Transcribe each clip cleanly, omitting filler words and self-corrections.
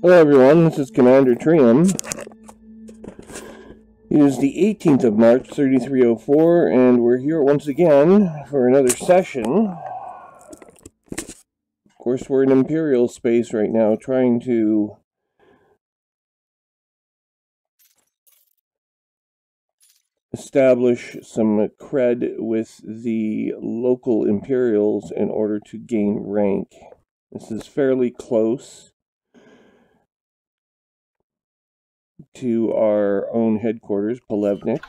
Hello everyone, this is CMDR Trium. It is the 18th of March, 3304, and we're here once again for another session. Of course, we're in Imperial space right now, trying to establish some cred with the local Imperials in order to gain rank. This is fairly close to our own headquarters, Polevnik.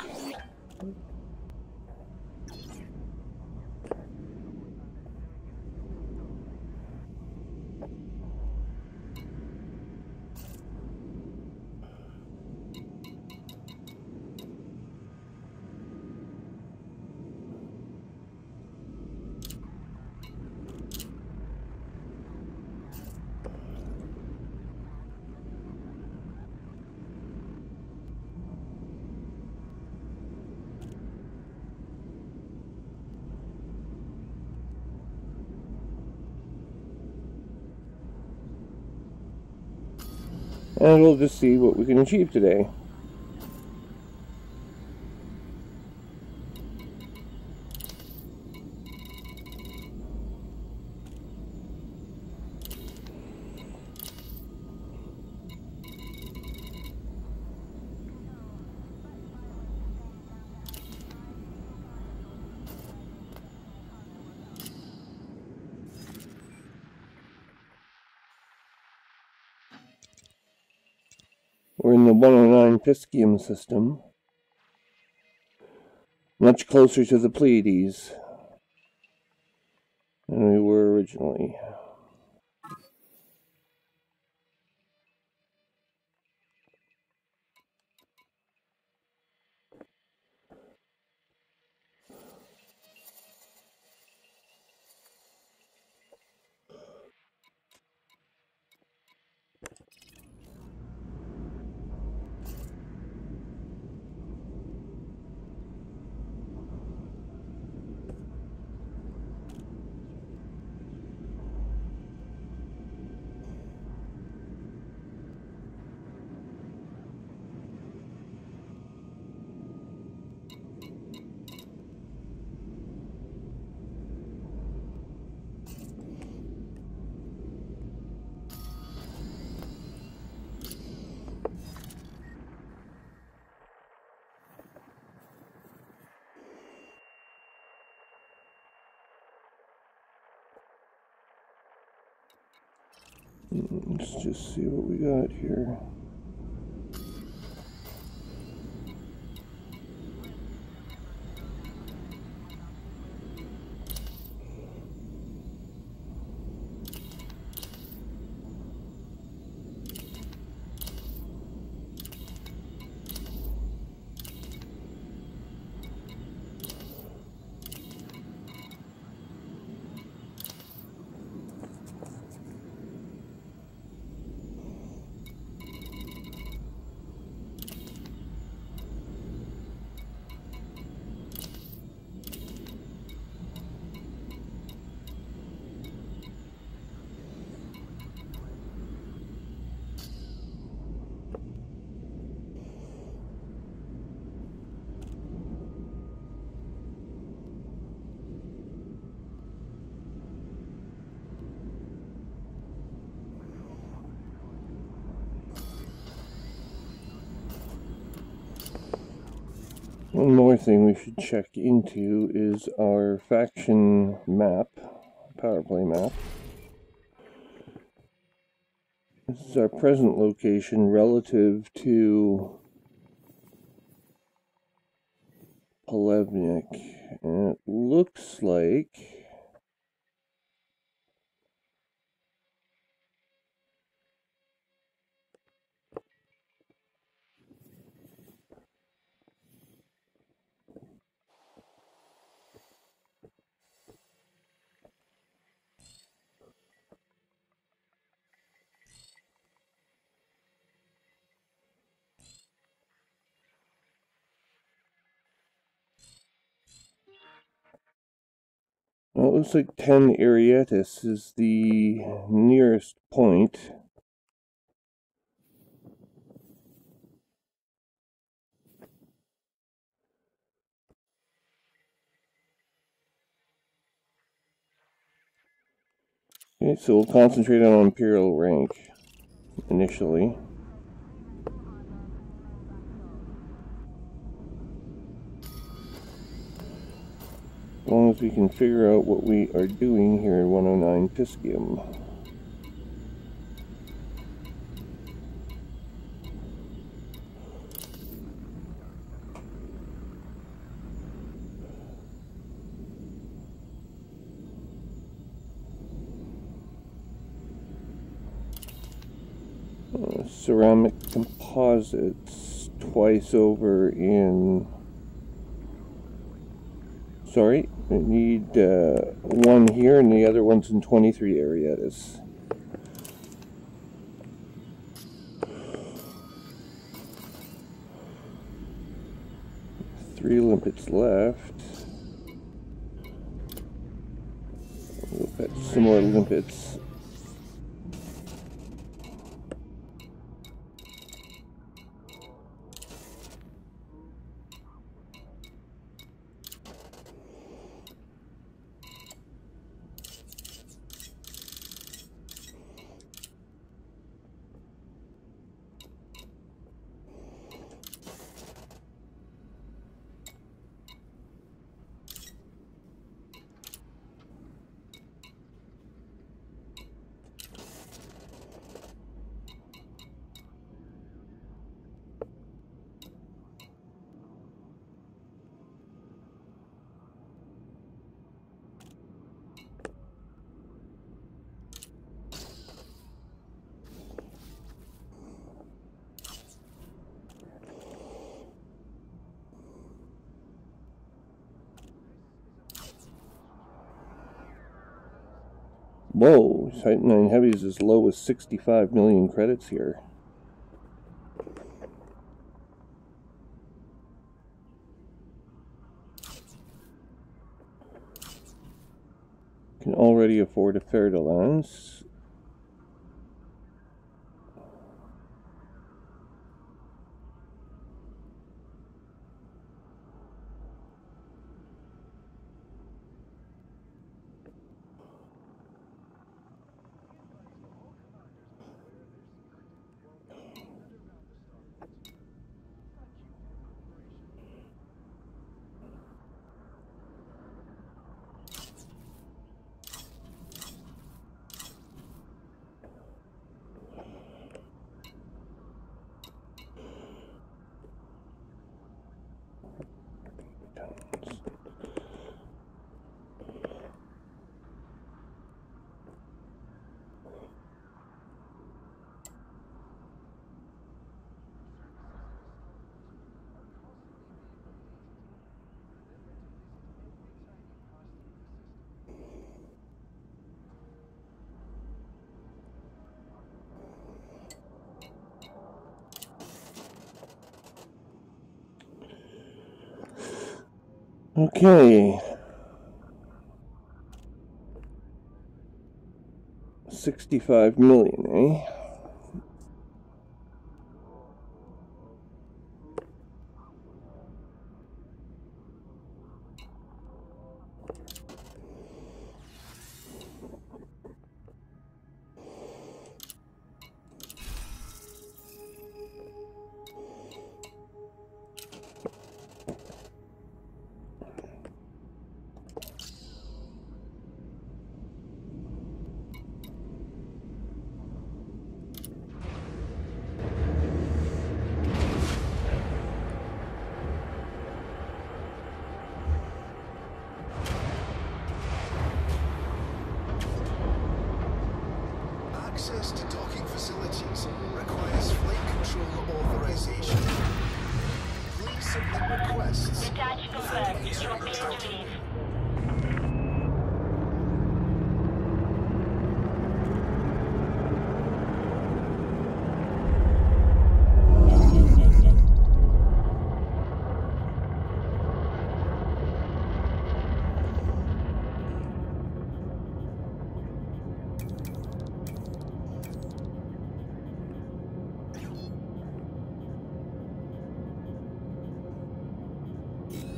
And we'll just see what we can achieve today. We're in the 109 Piscium system, much closer to the Pleiades than we were originally. Let's just see what we got here. One more thing we should check into is our faction map, power play map. This is our present location relative to Polevnik, and it looks like well, it looks like 10 Arietis is the nearest point. Okay, so we'll concentrate on Imperial rank initially. As long as we can figure out what we are doing here in 109 Piscium. Ceramic composites twice over in... Sorry, I need one here and the other one's in 23 Arietas. Three limpets left. We'll fetch some more limpets. Whoa, Titan 9 Heavy's as low as 65 million credits here. Can already afford a fair de lance. Okay. 65 million, eh? Access to docking facilities requires flight control authorization. Please submit requests. Detach confirmed. You are clear to leave.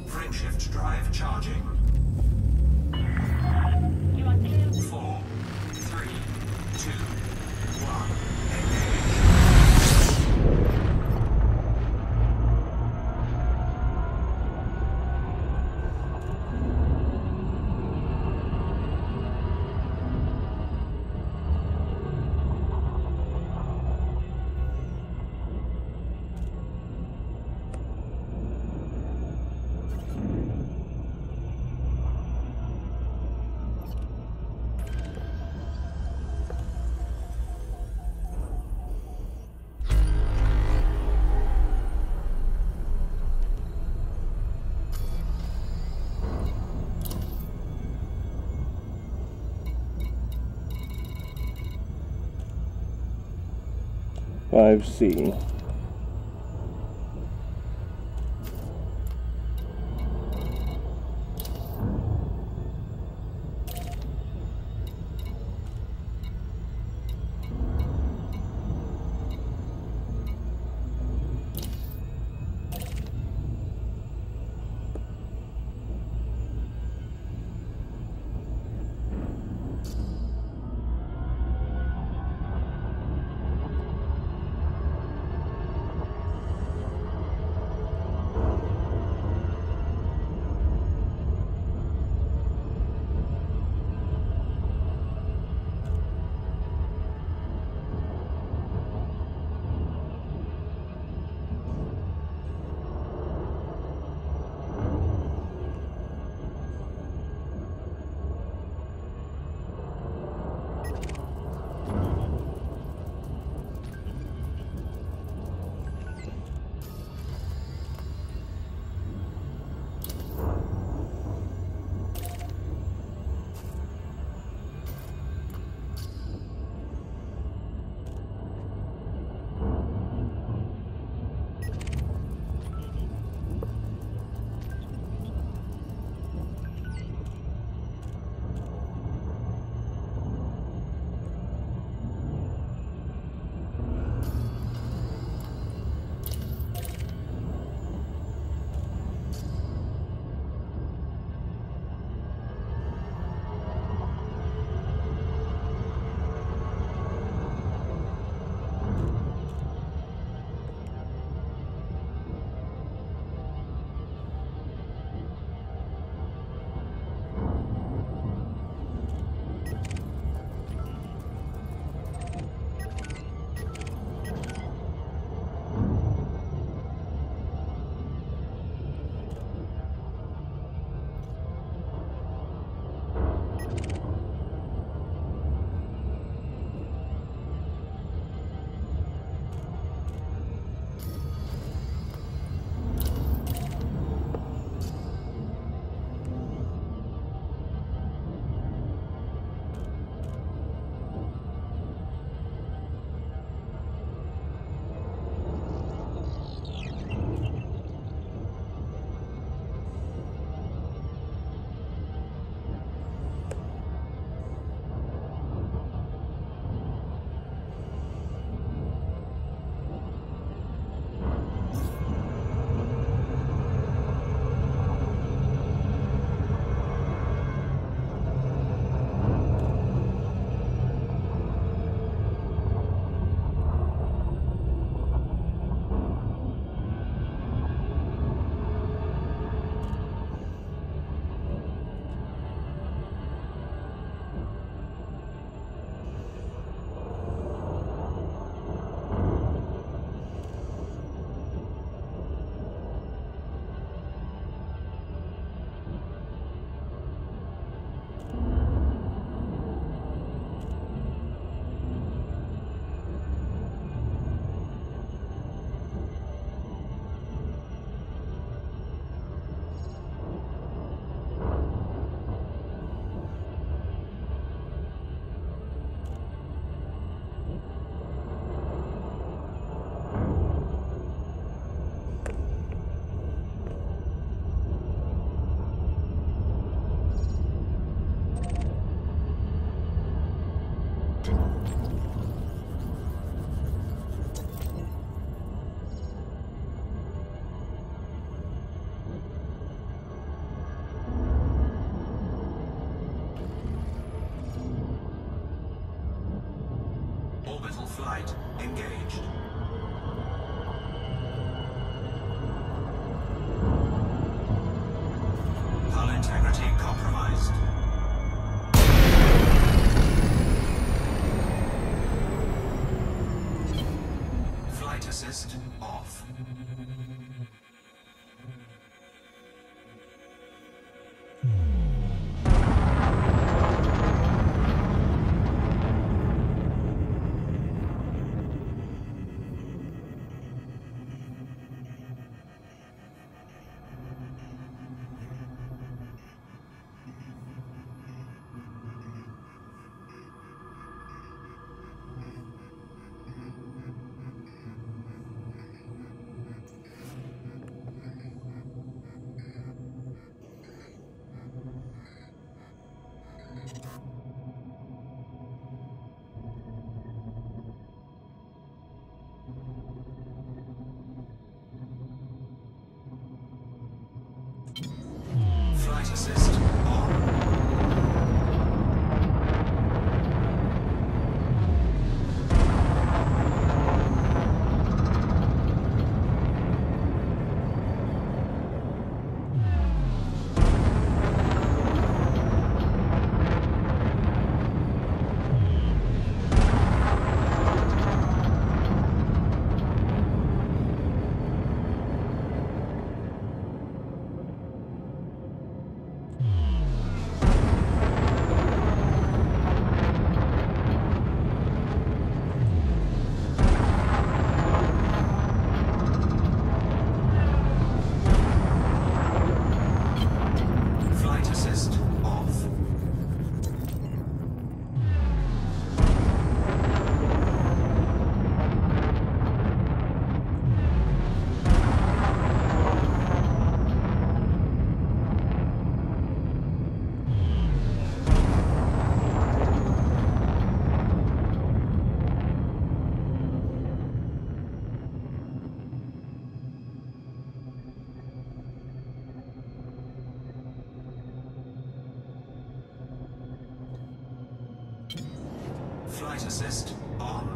Frameshift drive charging. You are clear. 4, 3, 5C. assist on. Flight assist on.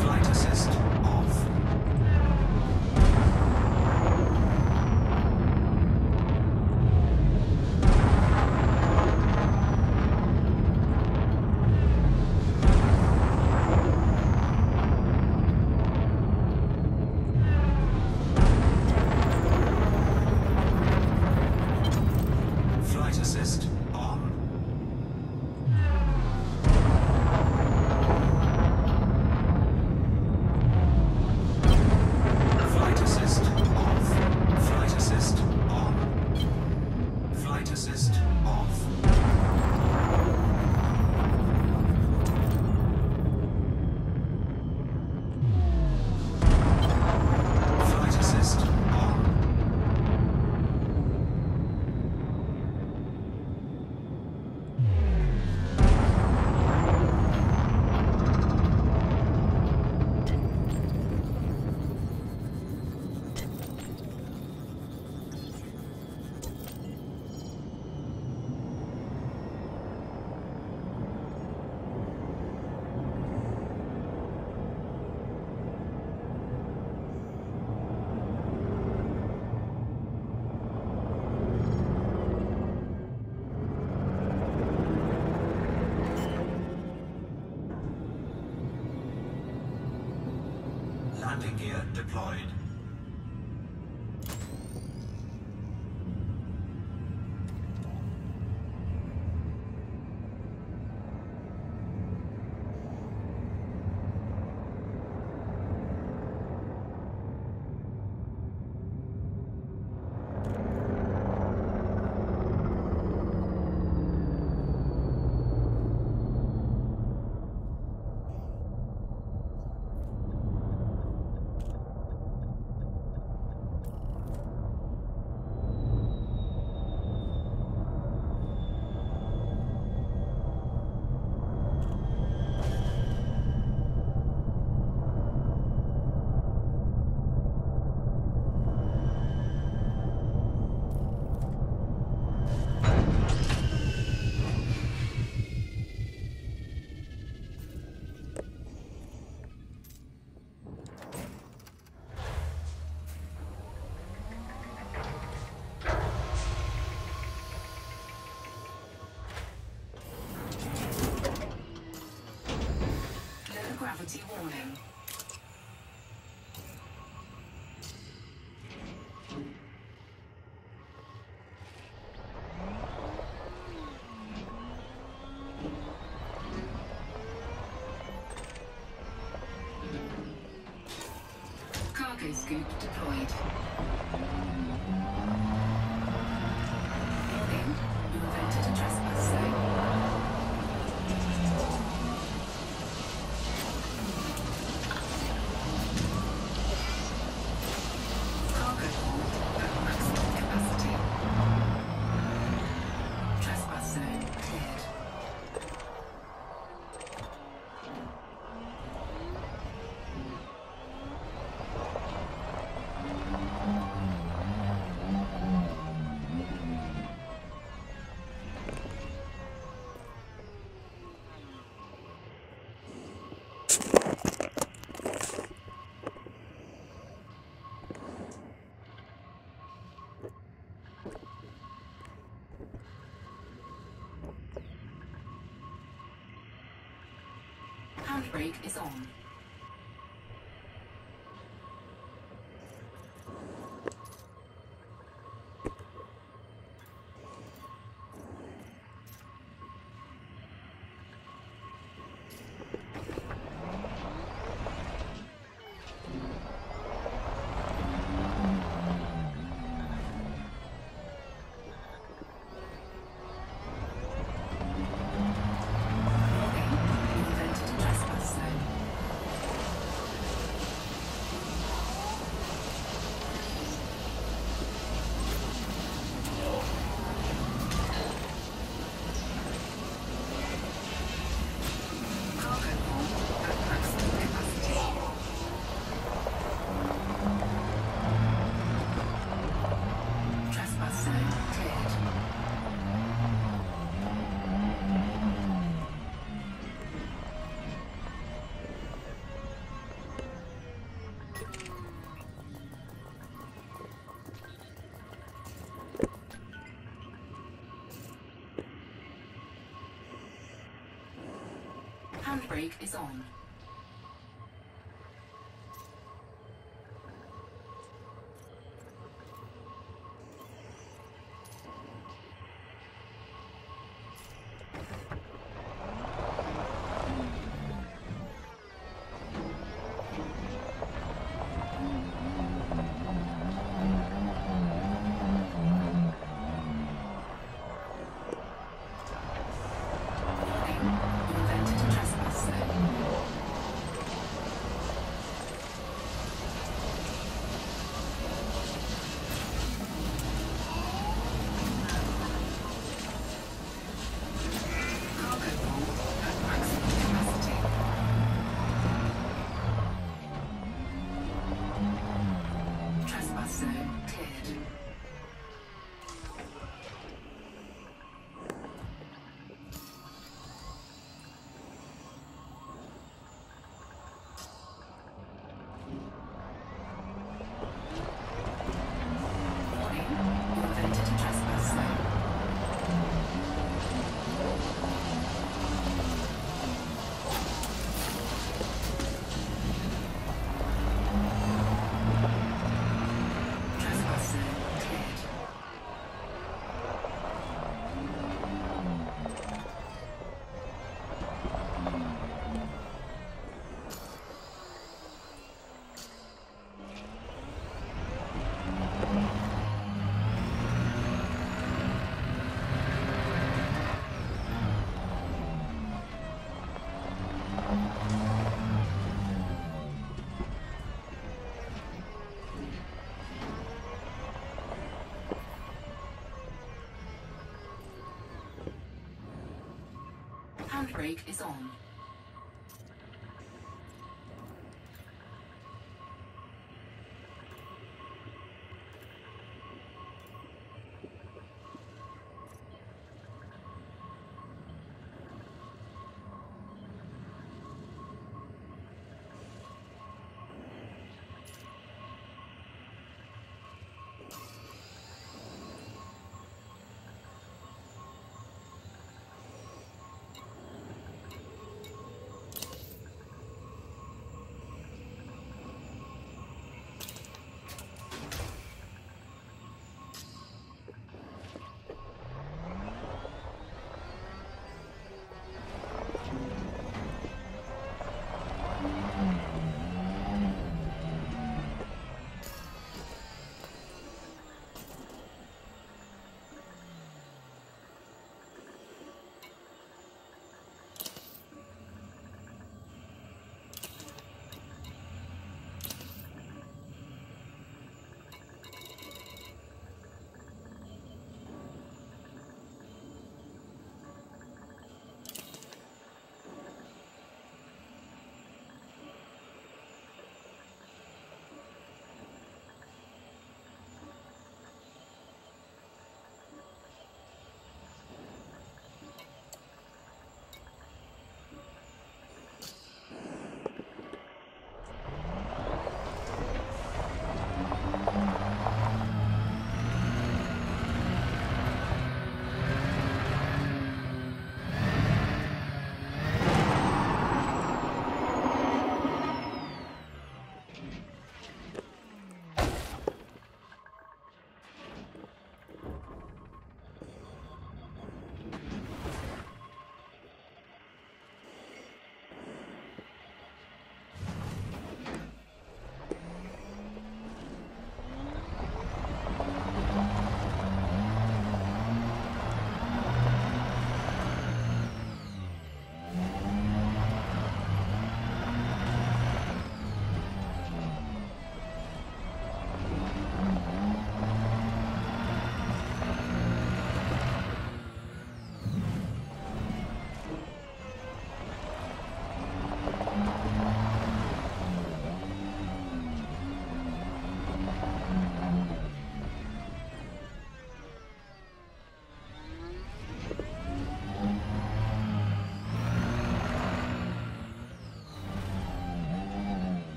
Flight assist off. Flight assist on. Flight assist off. Flight assist on. Flight assist off. Flight assist on. Landing gear deployed. Gravity warning. Cargo scoop deployed. Warning, you have entered a trespass zone. Handbrake is on. Handbrake is on. Handbrake is on.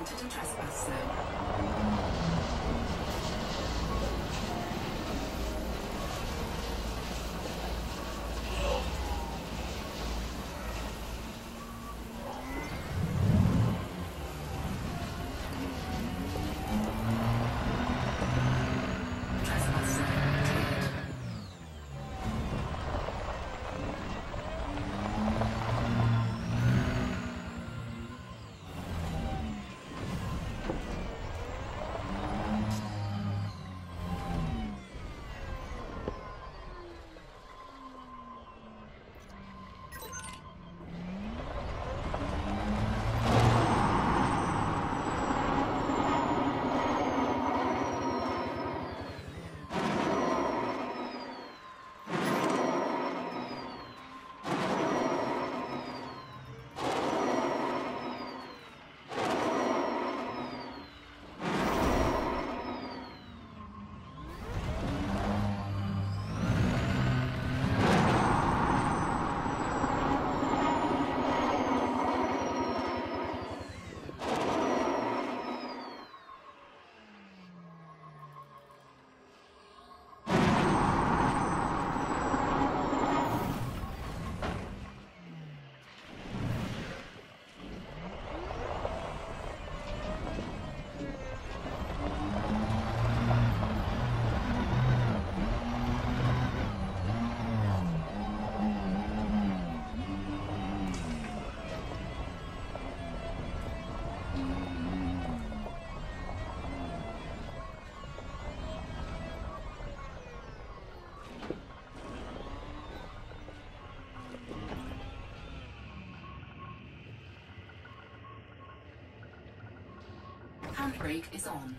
entered a trespass zone. Handbrake is on.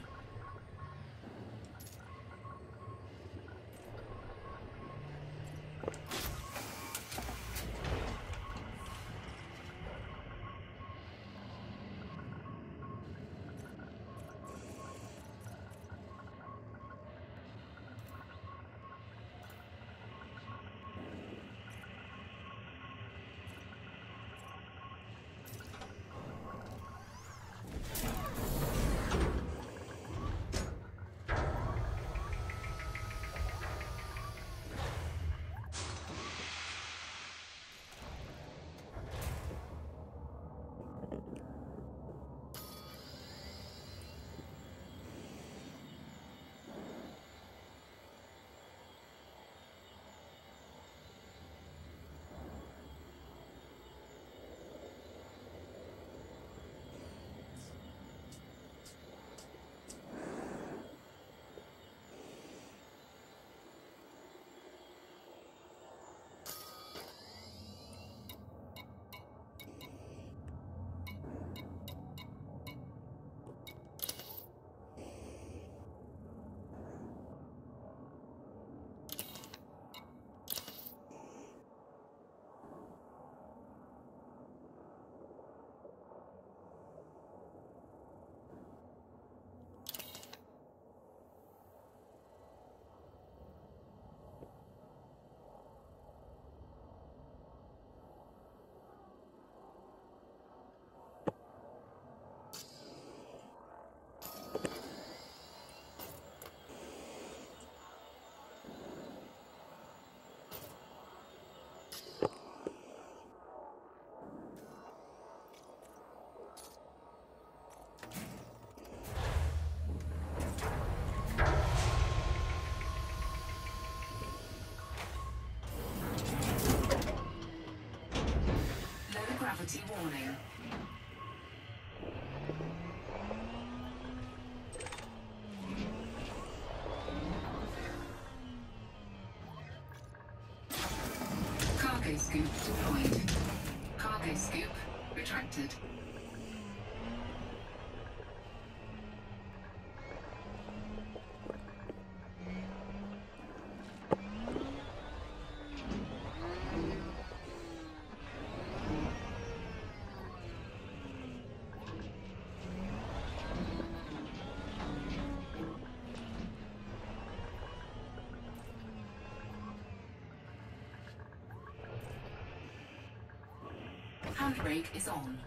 Gravity warning. Cargo scoop deployed. Cargo scoop retracted. Handbrake is on.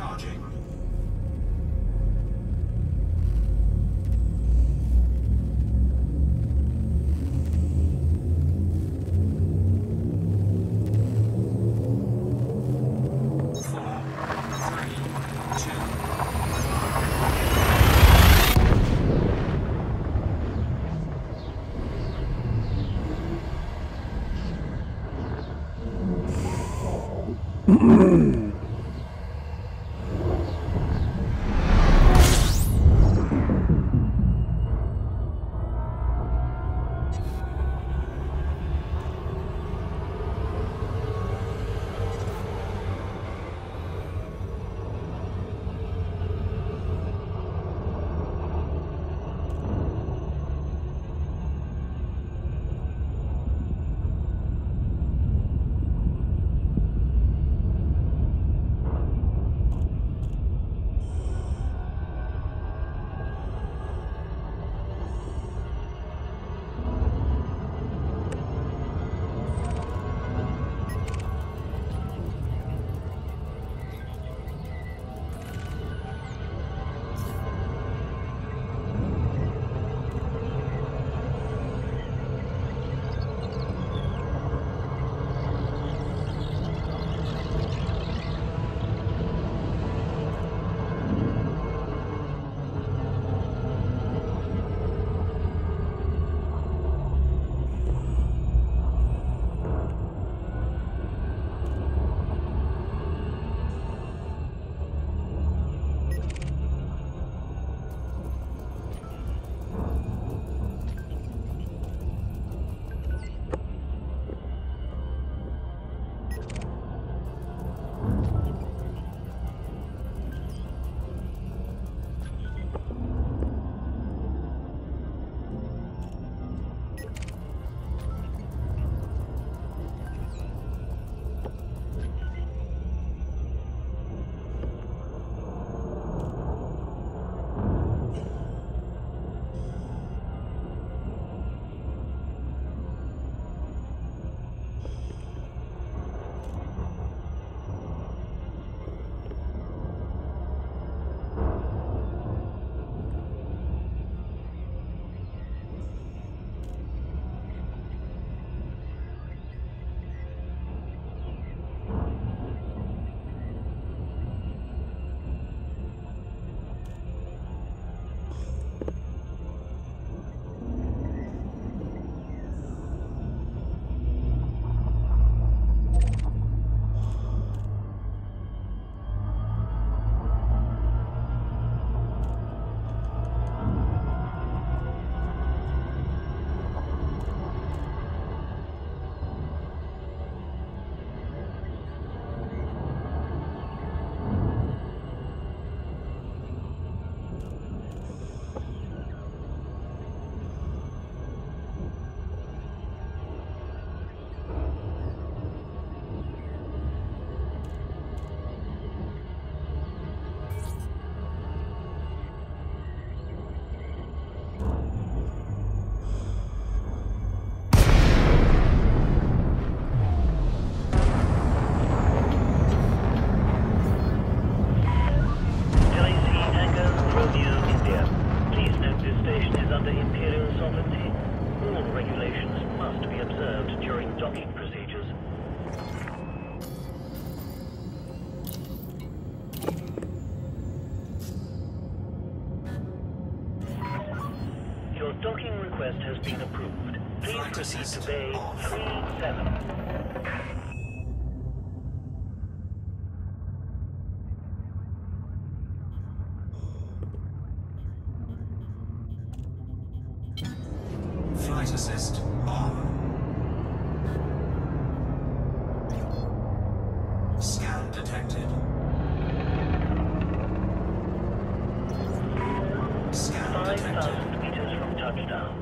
Charging. Docking request has been approved. Please proceed to Bay 37. Flight assist on. Scan detected. Scan detected. 5,000 meters from touchdown.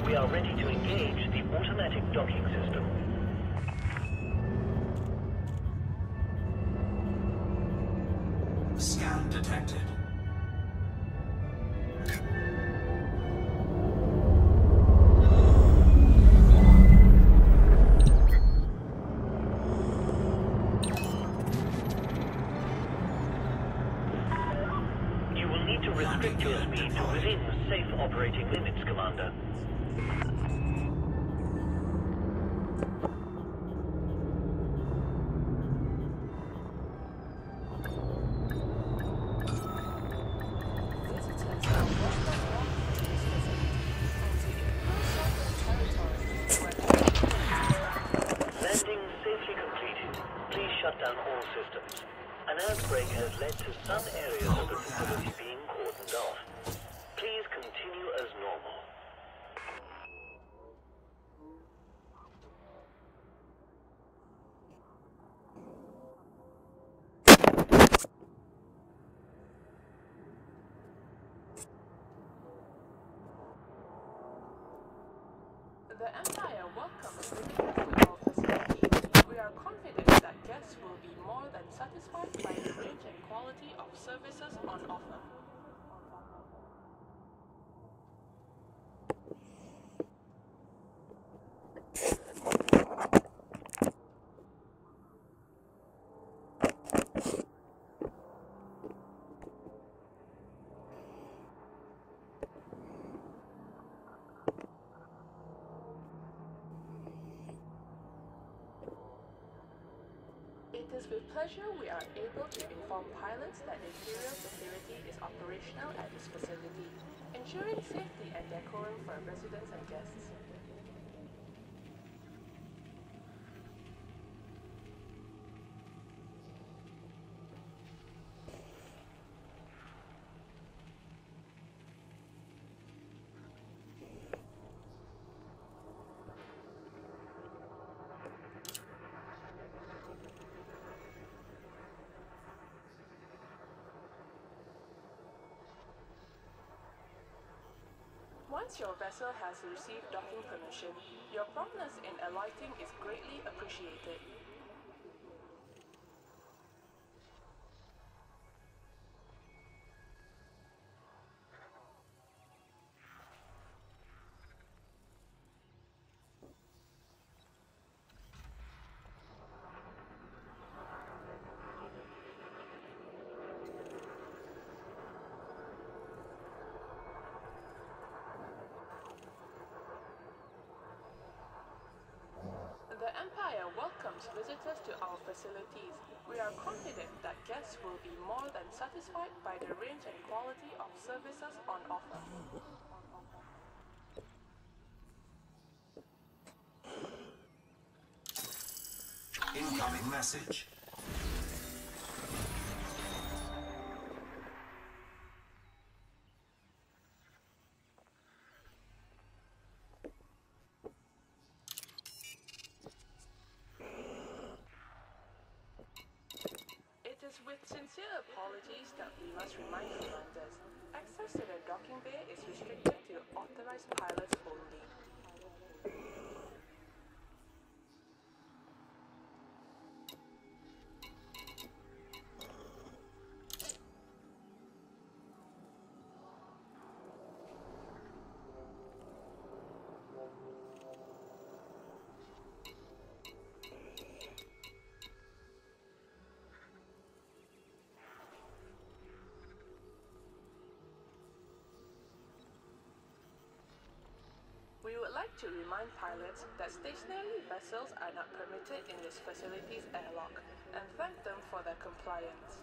We are ready to engage the automatic docking system. Scan detected. led to some areas of the facility being cordoned off. Please continue as normal. The Empire welcomes visitors to our facility. We are confident that guests will be more than satisfied by the range and quality of services on offer. It is with pleasure we are able to inform pilots that the Imperial facility is operational at this facility, ensuring safety and decorum for residents and guests. Once your vessel has received docking permission, your promptness in alighting is greatly appreciated. The Empire welcomes visitors to our facilities. We are confident that guests will be more than satisfied by the range and quality of services on offer. Incoming message. It is with sincere apologies that we must remind commanders, access to the docking bay is restricted to authorized pilots only. We would like to remind pilots that stationary vessels are not permitted in this facility's airlock, and thank them for their compliance.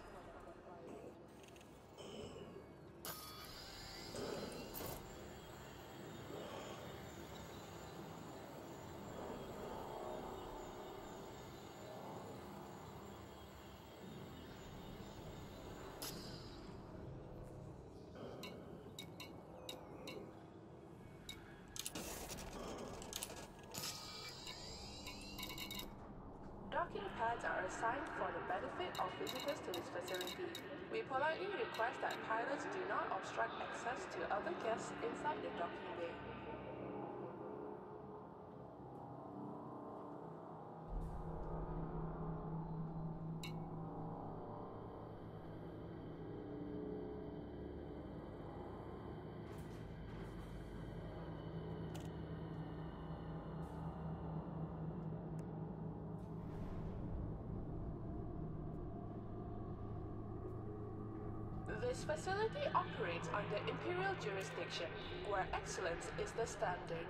Docking pads are assigned for the benefit of visitors to this facility. We politely request that pilots do not obstruct access to other guests inside the docking bay. This facility operates under Imperial jurisdiction, where excellence is the standard.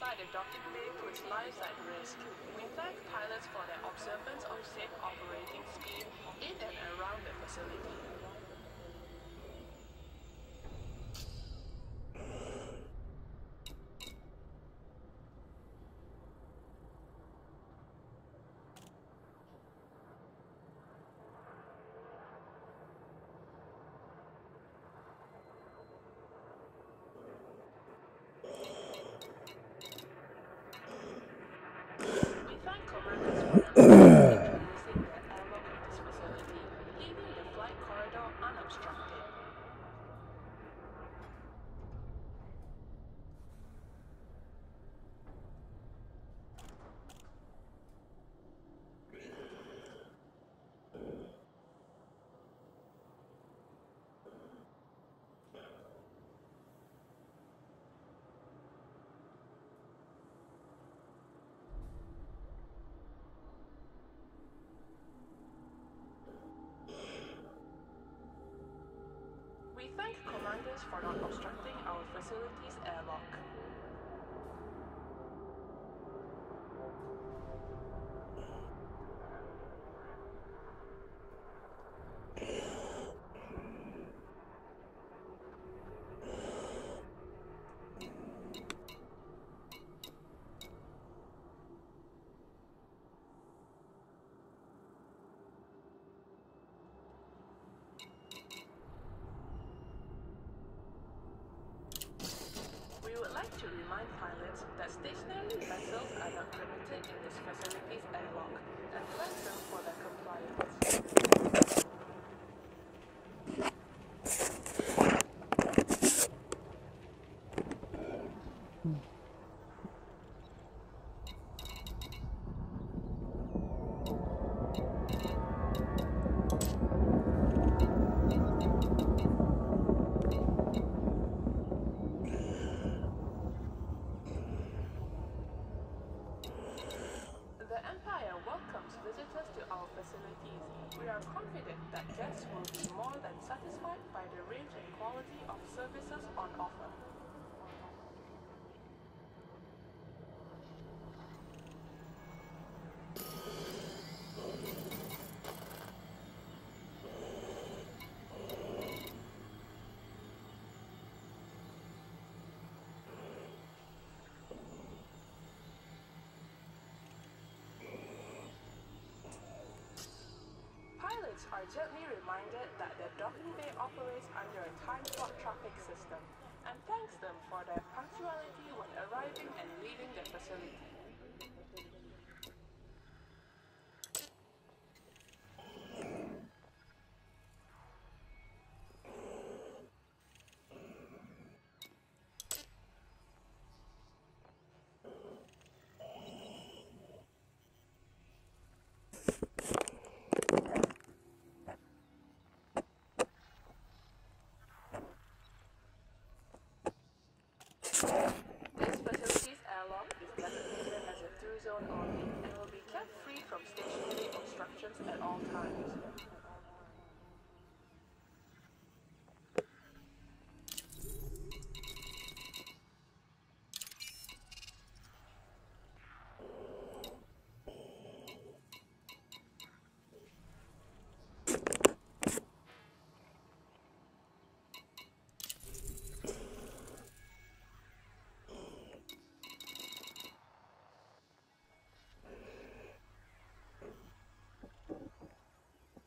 inside the docking bay puts lives at risk. We thank pilots for their observance of safe operating speed in and around the facility. We thank commanders for their introducing the airlock of this facility, leaving the flight corridor unobstructed. We thank commanders for not obstructing our facility's airlock. We would like to remind pilots that stationary vessels are not permitted in this facility's airlock, and thank them for their compliance. The Empire welcomes visitors to our facilities. We are confident that guests will be more than satisfied by the range and quality of services on offer. Pilots are gently reminded that the docking bay operates under a time slot traffic system, and thanks them for their punctuality when arriving and leaving the facility. This facility's airlock is designated as a through zone only and will be kept free from stationary obstructions at all times.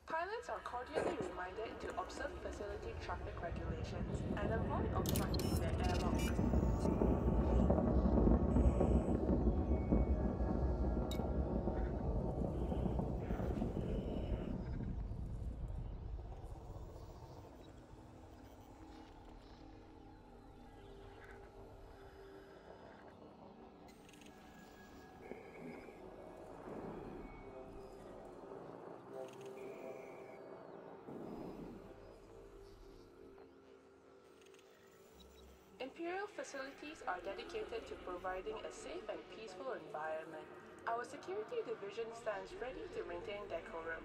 Pilots are cordially reminded to observe facility traffic regulations and avoid obstructing the airlock. Imperial facilities are dedicated to providing a safe and peaceful environment. Our security division stands ready to maintain decorum.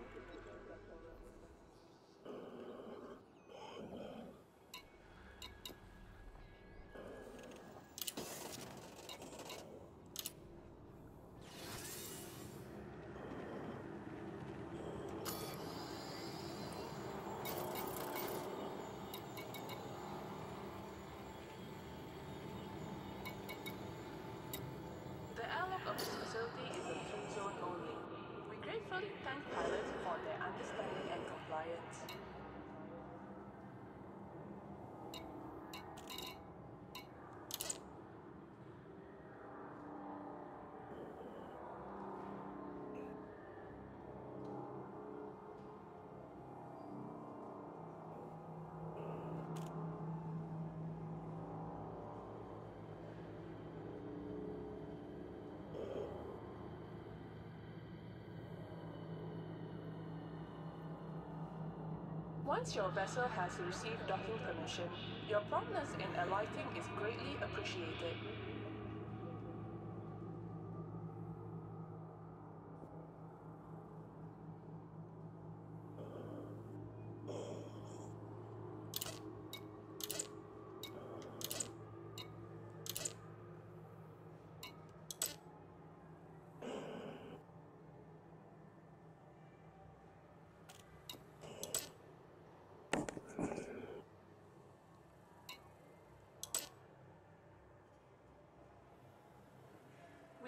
Once your vessel has received docking permission, your promptness in alighting is greatly appreciated.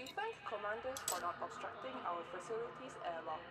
We thank commanders for not obstructing our facility's airlock.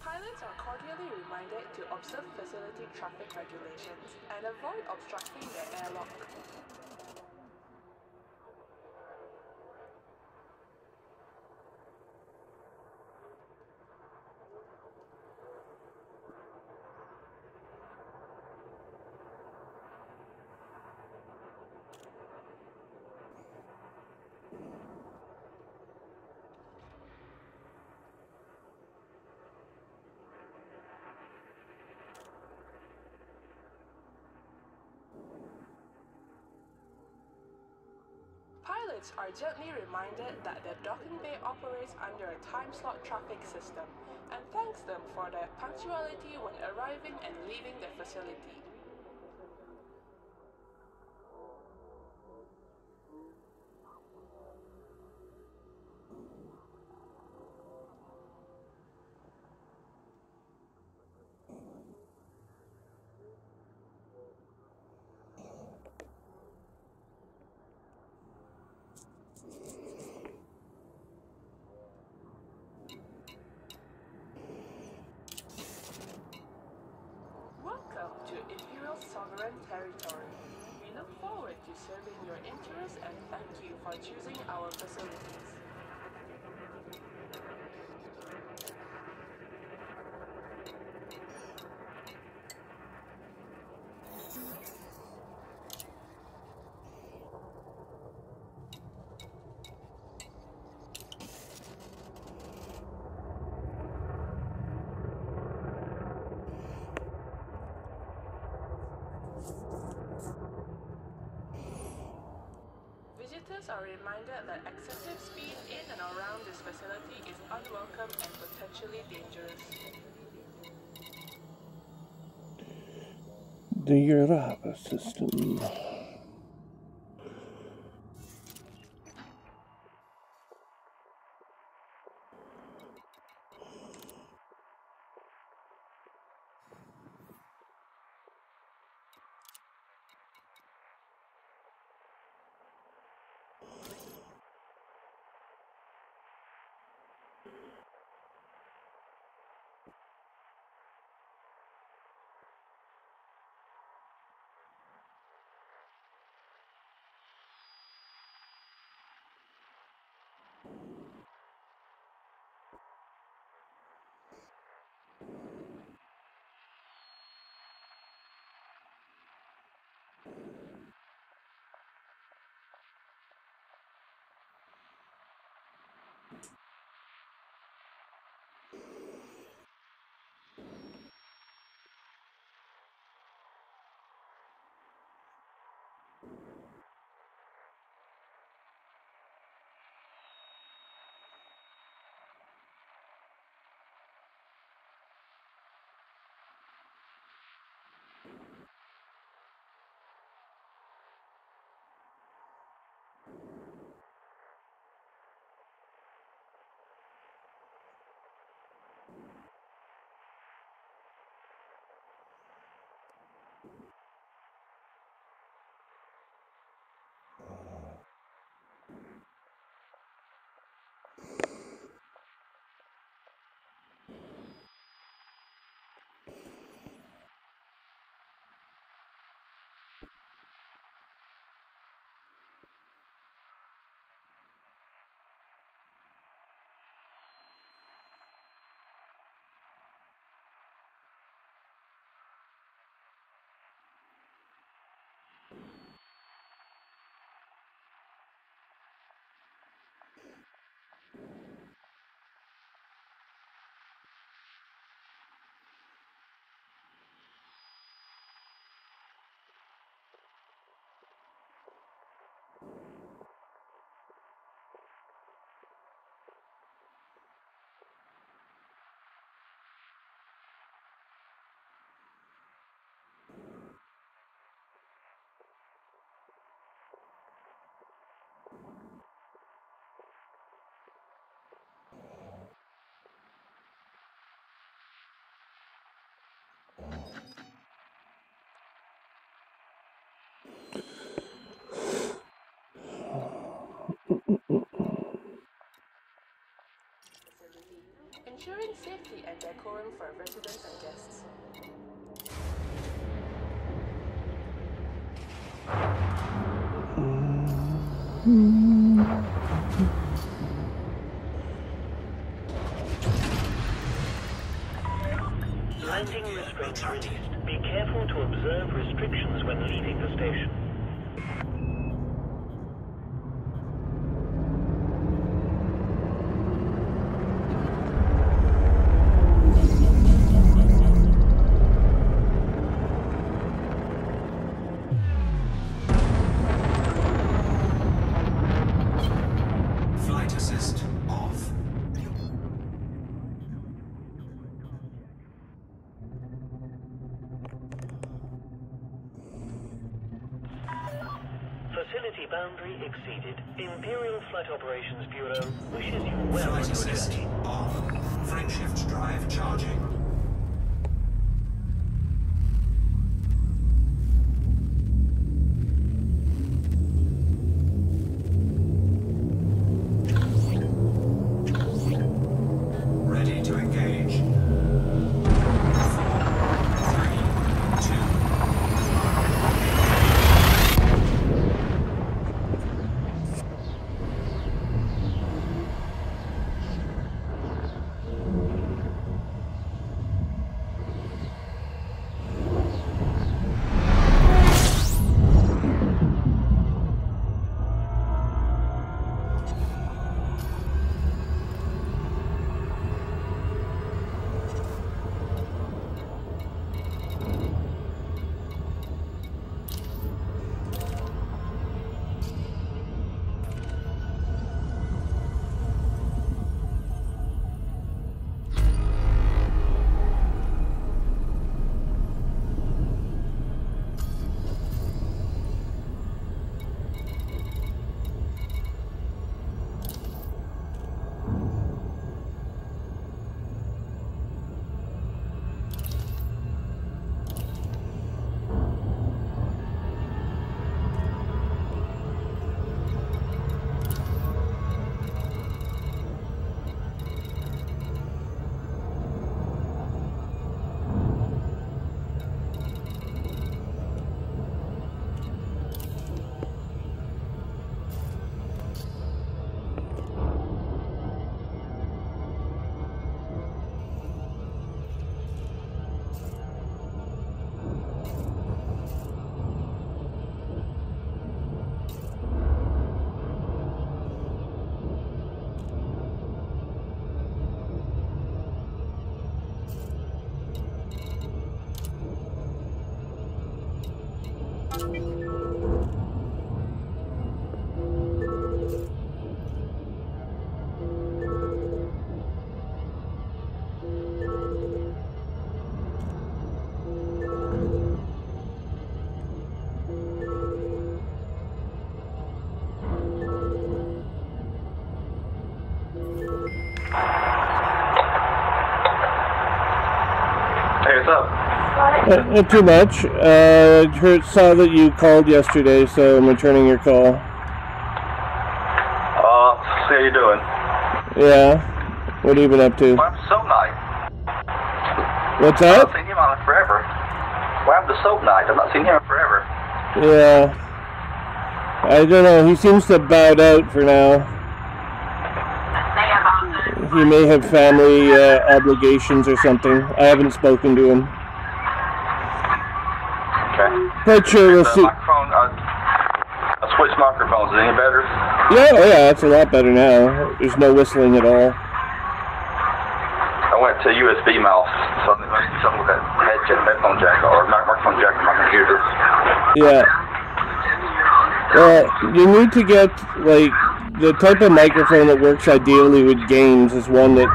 Pilots are cordially reminded to observe facility traffic regulations and avoid obstructing their airlock. Pilots are gently reminded that the docking bay operates under a time-slot traffic system and thanks them for their punctuality when arriving and leaving the facility. Welcome to Imperial Sovereign Territory. We look forward to serving your interests and thank you for choosing our facilities. Visitors are reminded that excessive speed in and around this facility is unwelcome and potentially dangerous. The Europa system. Ensuring safety and decorum for residents and guests. Landing restraints released. Be careful to observe restrictions when leaving the station. Flight assist off. Facility boundary exceeded. Imperial Flight Operations Bureau wishes you well on Flight your assist journey. on. Frameshift drive charging. Ready to engage. 4, 3, 2. Hey, what's up? Not too much. Saw that you called yesterday, so I'm returning your call. See how you doing? Yeah. What have you been up to? What happened to Soap Night? What's I've up? not seen him on it forever. What happened to Soap Night? I've not seen him forever. Yeah. I don't know. He seems to have bowed out for now. He may have family obligations or something. I haven't spoken to him. Okay. But sure, we'll The see. microphone, I switched microphones. Is it any better? Yeah, oh yeah, it's a lot better now. There's no whistling at all. I went to USB mouse, so there must be something with that headphone jack or microphone jack on my computer. Yeah. Well, you need to get, like, the type of microphone that works ideally with games is one that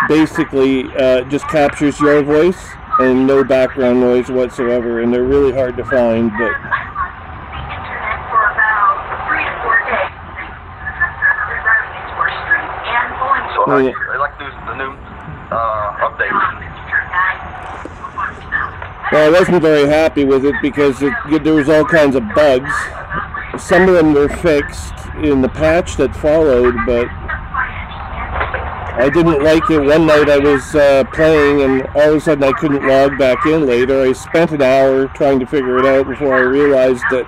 basically just captures your voice and no background noise whatsoever, and they're really hard to find, but... So how Yeah. I like the new updates. Well, I wasn't very happy with it because there was all kinds of bugs. Some of them were fixed in the patch that followed, but I didn't like it. One night I was playing and all of a sudden I couldn't log back in later. I spent an hour trying to figure it out before I realized that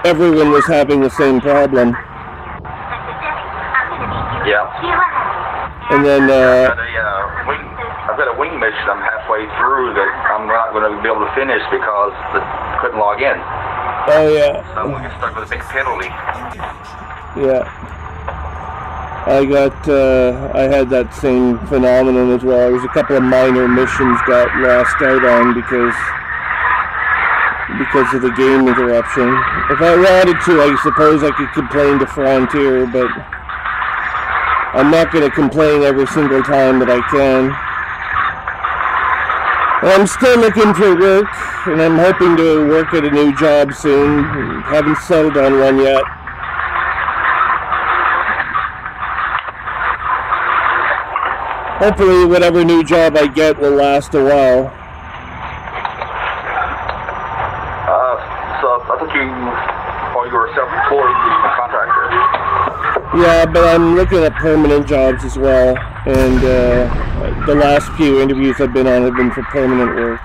everyone was having the same problem. Yeah. And then I've got a wing mission I'm halfway through that I'm not going to be able to finish because I couldn't log in. Oh yeah. So I'm going to get stuck with a big penalty. Yeah. I had that same phenomenon as well. There was a couple of minor missions got lost out on because of the game interruption. If I wanted to, I suppose I could complain to Frontier, but I'm not going to complain every single time that I can. I'm still looking for work, and I'm hoping to work at a new job soon. Haven't settled on one yet. Hopefully, whatever new job I get will last a while. So I thought you were a self-employed contractor. Yeah, but I'm looking at permanent jobs as well, and the last few interviews I've been on have been for permanent work.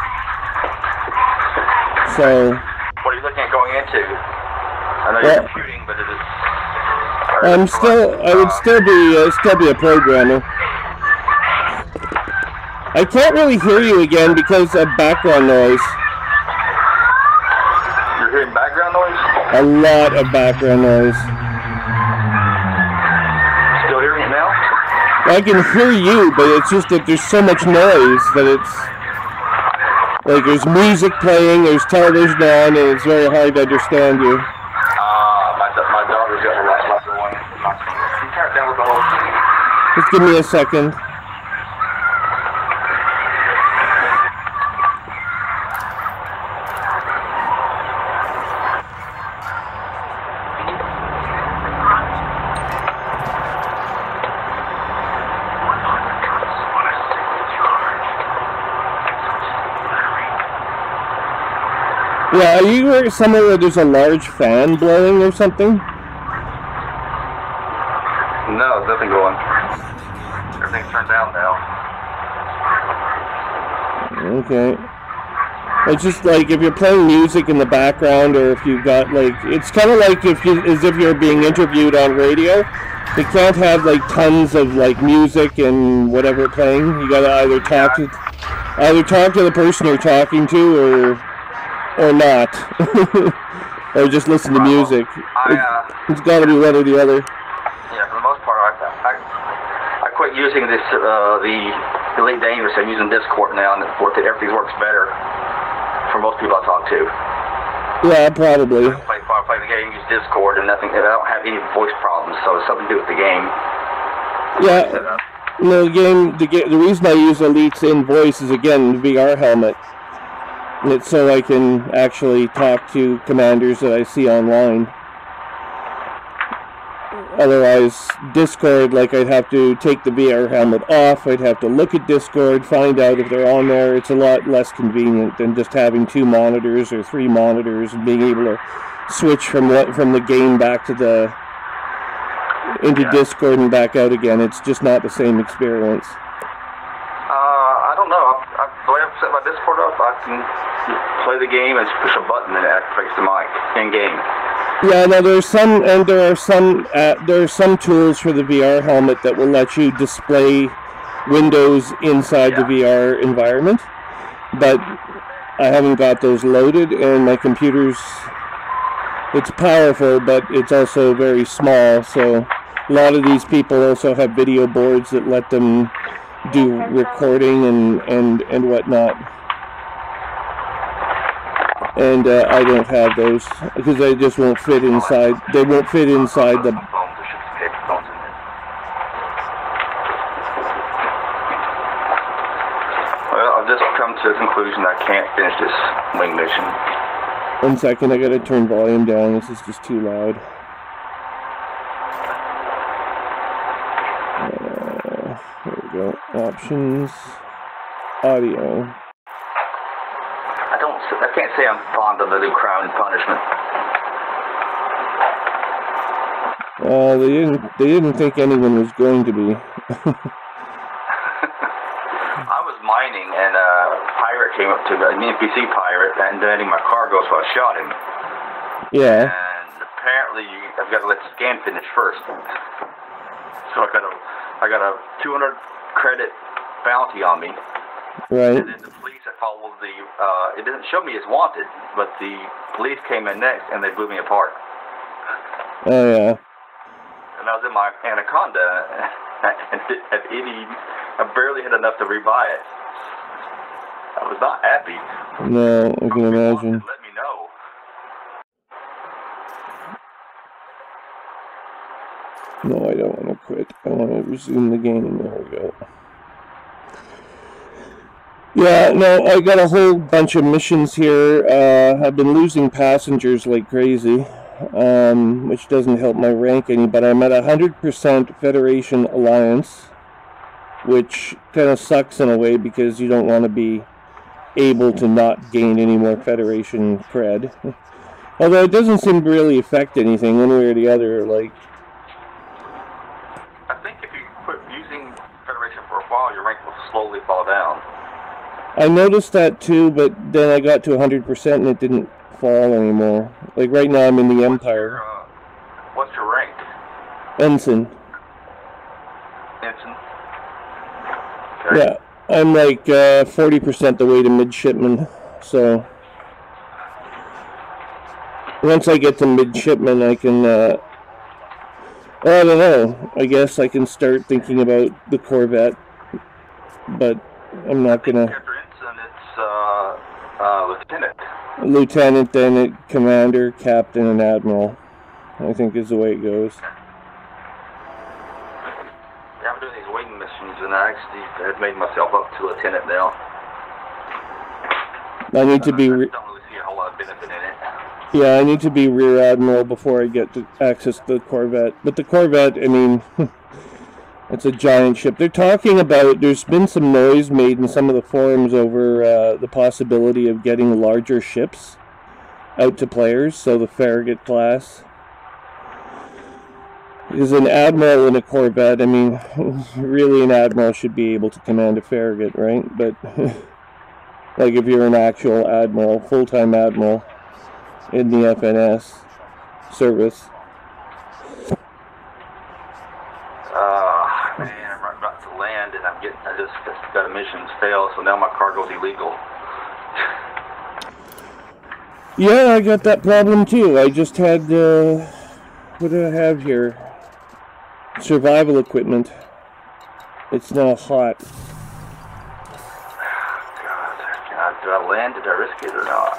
So. What are you looking at going into? I know you're computing, but it is. I would still be a programmer. I can't really hear you again because of background noise. You're hearing background noise? A lot of background noise. Still hearing it now? I can hear you, but it's just that there's so much noise that it's like there's music playing, there's television on, and it's very hard to understand you. My daughter's got a lot going. Can you turn it down with the whole thing? Just give me a second. Yeah, are you somewhere where there's a large fan blowing or something? No, there's nothing going. Everything's turned down now. Okay. It's just like if you're playing music in the background, or if you've got like, it's kind of like as if you're being interviewed on radio. You can't have like tons of like music and whatever playing. You gotta either talk to the person you're talking to, or not, or just listen to music. It's got to be one or the other. Yeah, for the most part, I quit using this the Elite Dangerous. I'm using Discord now, and everything works better for most people I talk to. Yeah, probably. I play the game, use Discord, and nothing. I don't have any voice problems, so it's something to do with the game. Yeah. No, the reason I use Elite's in voice is again the VR helmet. It's so I can actually talk to commanders that I see online. Otherwise, Discord, like I'd have to take the VR helmet off, I'd have to look at Discord, find out if they're on there. It's a lot less convenient than just having 2 monitors or 3 monitors and being able to switch from the game back to into Discord and back out again. It's just not the same experience. I don't know. The way I've set my Discord up, I can play the game and push a button and it activates the mic in game. Yeah, no, there are some tools for the VR helmet that will let you display windows inside the VR environment, but I haven't got those loaded, and my computer's, it's powerful, but it's also very small, so a lot of these people also have video boards that let them do recording and whatnot. And I don't have those because they just won't fit inside. They won't fit inside the. Well, I've just come to the conclusion I can't finish this wing mission. 1 second, I gotta turn volume down. This is just too loud. There we go. Options. Audio. say I'm fond of the new Crown Punishment. They didn't think anyone was going to be. I was mining, and a pirate came up to me, an NPC pirate, and demanding my cargo, so I shot him. Yeah. And apparently, I've got to let the scan finish first. So I got a 200 credit bounty on me. Right. And then the police that followed it didn't show me as wanted, but the police came in next, and they blew me apart. Oh yeah. And I was in my Anaconda, and I barely had enough to rebuy it. I was not happy. No, I can imagine. Let me know. No, I don't want to quit. I want to resume the game. There we go. Yeah, no, I got a whole bunch of missions here. I've been losing passengers like crazy, which doesn't help my rank any, but I'm at 100% Federation Alliance, which kind of sucks in a way because you don't want to be able to not gain any more Federation cred. Although it doesn't seem to really affect anything one way or the other, like... I think if you quit using Federation for a while, your rank will slowly fall down. I noticed that too, but then I got to 100% and it didn't fall anymore. Like right now I'm in the Empire. What's your rank? Ensign. Ensign? Okay. Yeah, I'm like 40% the way to midshipman, so... Once I get to midshipman, I can, I don't know, I guess I can start thinking about the Corvette, but I'm not gonna... After Ensign, it's Lieutenant. Lieutenant, then it Commander, Captain, and Admiral, I think is the way it goes. Yeah, I'm doing these wing missions, and I actually have made myself up to Lieutenant now. I need to be... I don't really see a whole lot of benefit in it. Yeah, I need to be Rear Admiral before I get to access the Corvette. But the Corvette, I mean, it's a giant ship. They're talking about, there's been some noise made in some of the forums over the possibility of getting larger ships out to players, so the Farragut class. Because an Admiral in a Corvette, I mean, really an Admiral should be able to command a Farragut, right? But, like if you're an actual Admiral, full-time Admiral, in the FNS service. Man, I'm right about to land, and I just got a missions fail, so now my cargo's illegal. Yeah, I got that problem too. I just had, what do I have here? Survival equipment. It's now hot. God, did I land? Did I risk it or not?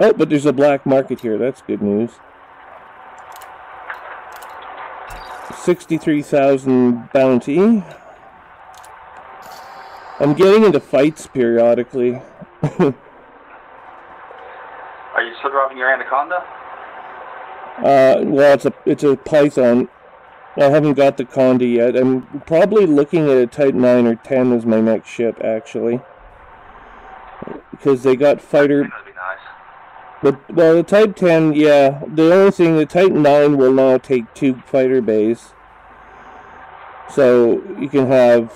Oh, but there's a black market here. That's good news. 63,000 bounty. I'm getting into fights periodically. Are you still driving your Anaconda? Well, it's a Python. I haven't got the Conda yet. I'm probably looking at a Type 9 or 10 as my next ship, actually. Because they got fighter... That'd be nice. Well, the Type 10, yeah. The only thing, the Type 9 will now take 2 fighter bays. So you can have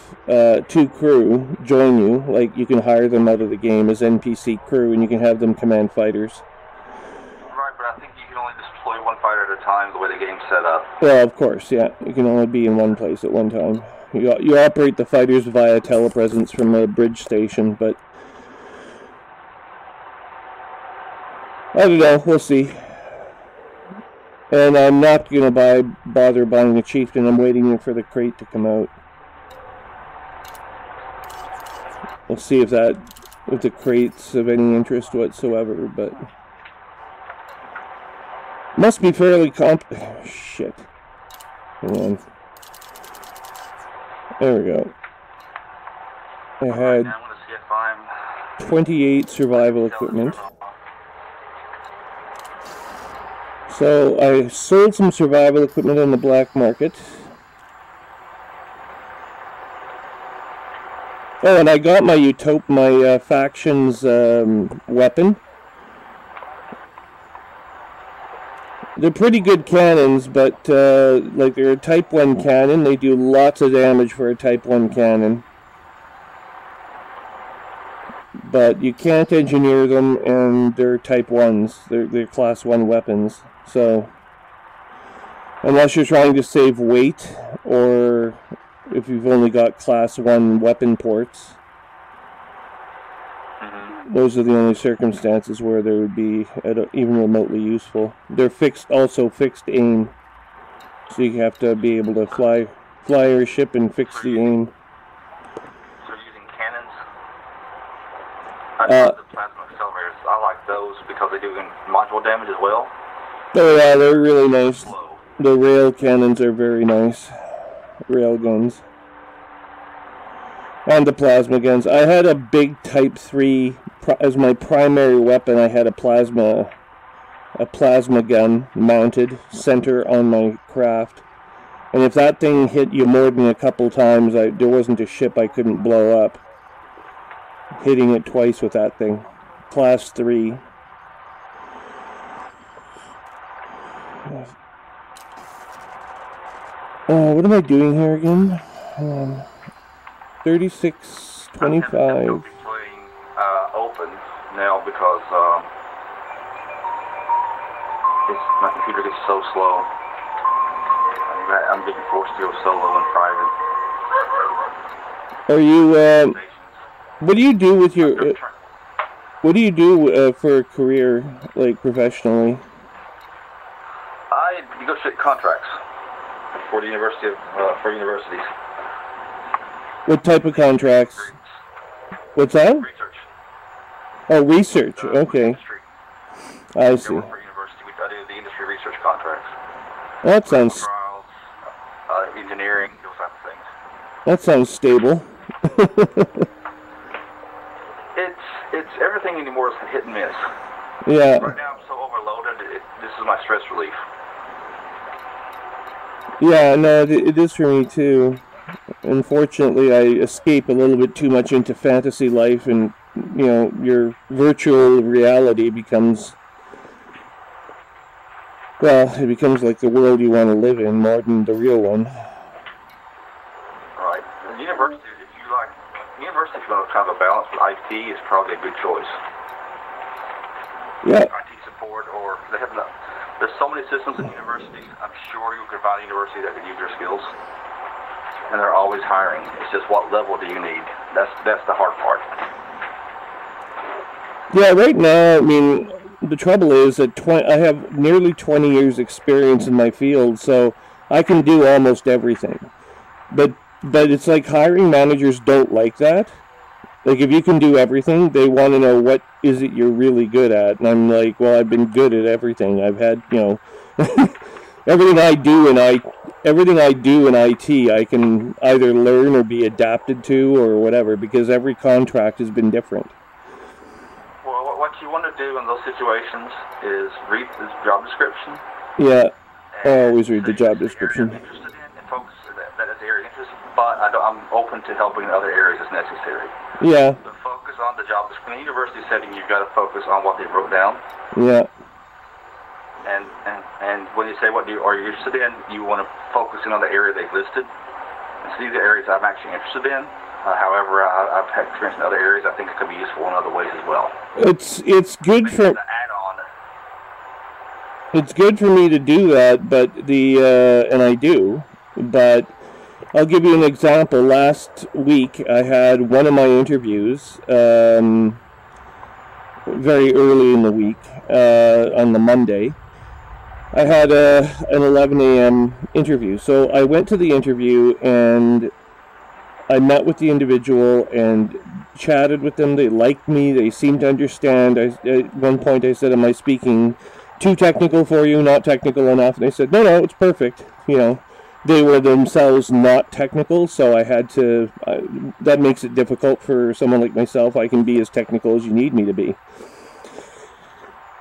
2 crew join you. Like, you can hire them out of the game as NPC crew, and you can have them command fighters. Right, but I think you can only deploy 1 fighter at a time the way the game's set up. Well, of course, yeah. You can only be in one place at one time. You operate the fighters via telepresence from a bridge station, but... I don't know, we'll see. And I'm not going to bother buying a Chieftain. I'm waiting for the crate to come out. We'll see if the crate's of any interest whatsoever, but... Must be fairly shit. Hang on. There we go. I had 28 survival equipment. So I sold some survival equipment on the black market. Oh, and I got my faction's weapon. They're pretty good cannons, but like they're a Type 1 cannon. They do lots of damage for a Type 1 cannon. But you can't engineer them, and they're Type 1s. They're Class 1 weapons. So, unless you're trying to save weight, or if you've only got Class 1 weapon ports, those are the only circumstances where they would be even remotely useful. They're also fixed aim, so you have to be able to fly your ship and fix the aim. So using cannons? I know the plasma accelerators. I like those because they do module damage as well. Oh yeah, they're really nice. The rail cannons are very nice. Rail guns. And the plasma guns. I had a big Type 3 as my primary weapon. I had a plasma gun mounted center on my craft. And if that thing hit you more than a couple times, there wasn't a ship I couldn't blow up. Hitting it twice with that thing. Class 3. What am I doing here again? 3625. I'm playing open now because my computer gets so slow. I'm being forced to go solo and private. Are you? What do you do with your? What do you do for a career, like professionally? I negotiate contracts for the university for universities. What type of contracts? What's that? Research. Oh, research. Okay. I see. For university, I do the industry research contracts. That sounds. Trials, engineering, those type of things. That sounds stable. It's everything anymore is hit and miss. Yeah. Right now I'm so overloaded. This is my stress relief. Yeah, no, it is for me too. Unfortunately, I escape a little bit too much into fantasy life, and you know, your virtual reality becomes, well, it becomes like the world you want to live in more than the real one. Right. The university, if you want kind of a balance with IT, is probably a good choice. Yeah. IT support, or they have there's so many systems in universities. I'm sure you could find a university that could use your skills. And they're always hiring. It's just what level do you need? That's the hard part. Yeah, right now, I mean, the trouble is that I have nearly 20 years experience in my field, so I can do almost everything. But it's like hiring managers don't like that. Like, if you can do everything, they want to know what is it you're really good at. And I'm like, well, I've been good at everything. I've had, you know, everything I do in IT, I can either learn or be adapted to or whatever, because every contract has been different. Well, what you want to do in those situations is read the job description. Yeah, I always read the job description. Area I'm interested in, and focus that is the area of interest, but I'm open to helping in other areas as necessary. Yeah. But focus on the job description. In a university setting, you've got to focus on what they wrote down. Yeah. And when you say what are you interested in, you want to focus in on the area they've listed. And so these are areas I'm actually interested in. However, I've had experience in other areas. I think it could be useful in other ways as well. It's good for the add-on. It's good for me to do that, but and I do, but I'll give you an example. Last week, I had one of my interviews, very early in the week, on the Monday. I had an 11 a.m. interview. So I went to the interview, and I met with the individual and chatted with them. They liked me. They seemed to understand. At one point, I said, am I speaking too technical for you, not technical enough? And they said, no, it's perfect. You know, they were themselves not technical, so I had to, that makes it difficult for someone like myself. I can be as technical as you need me to be,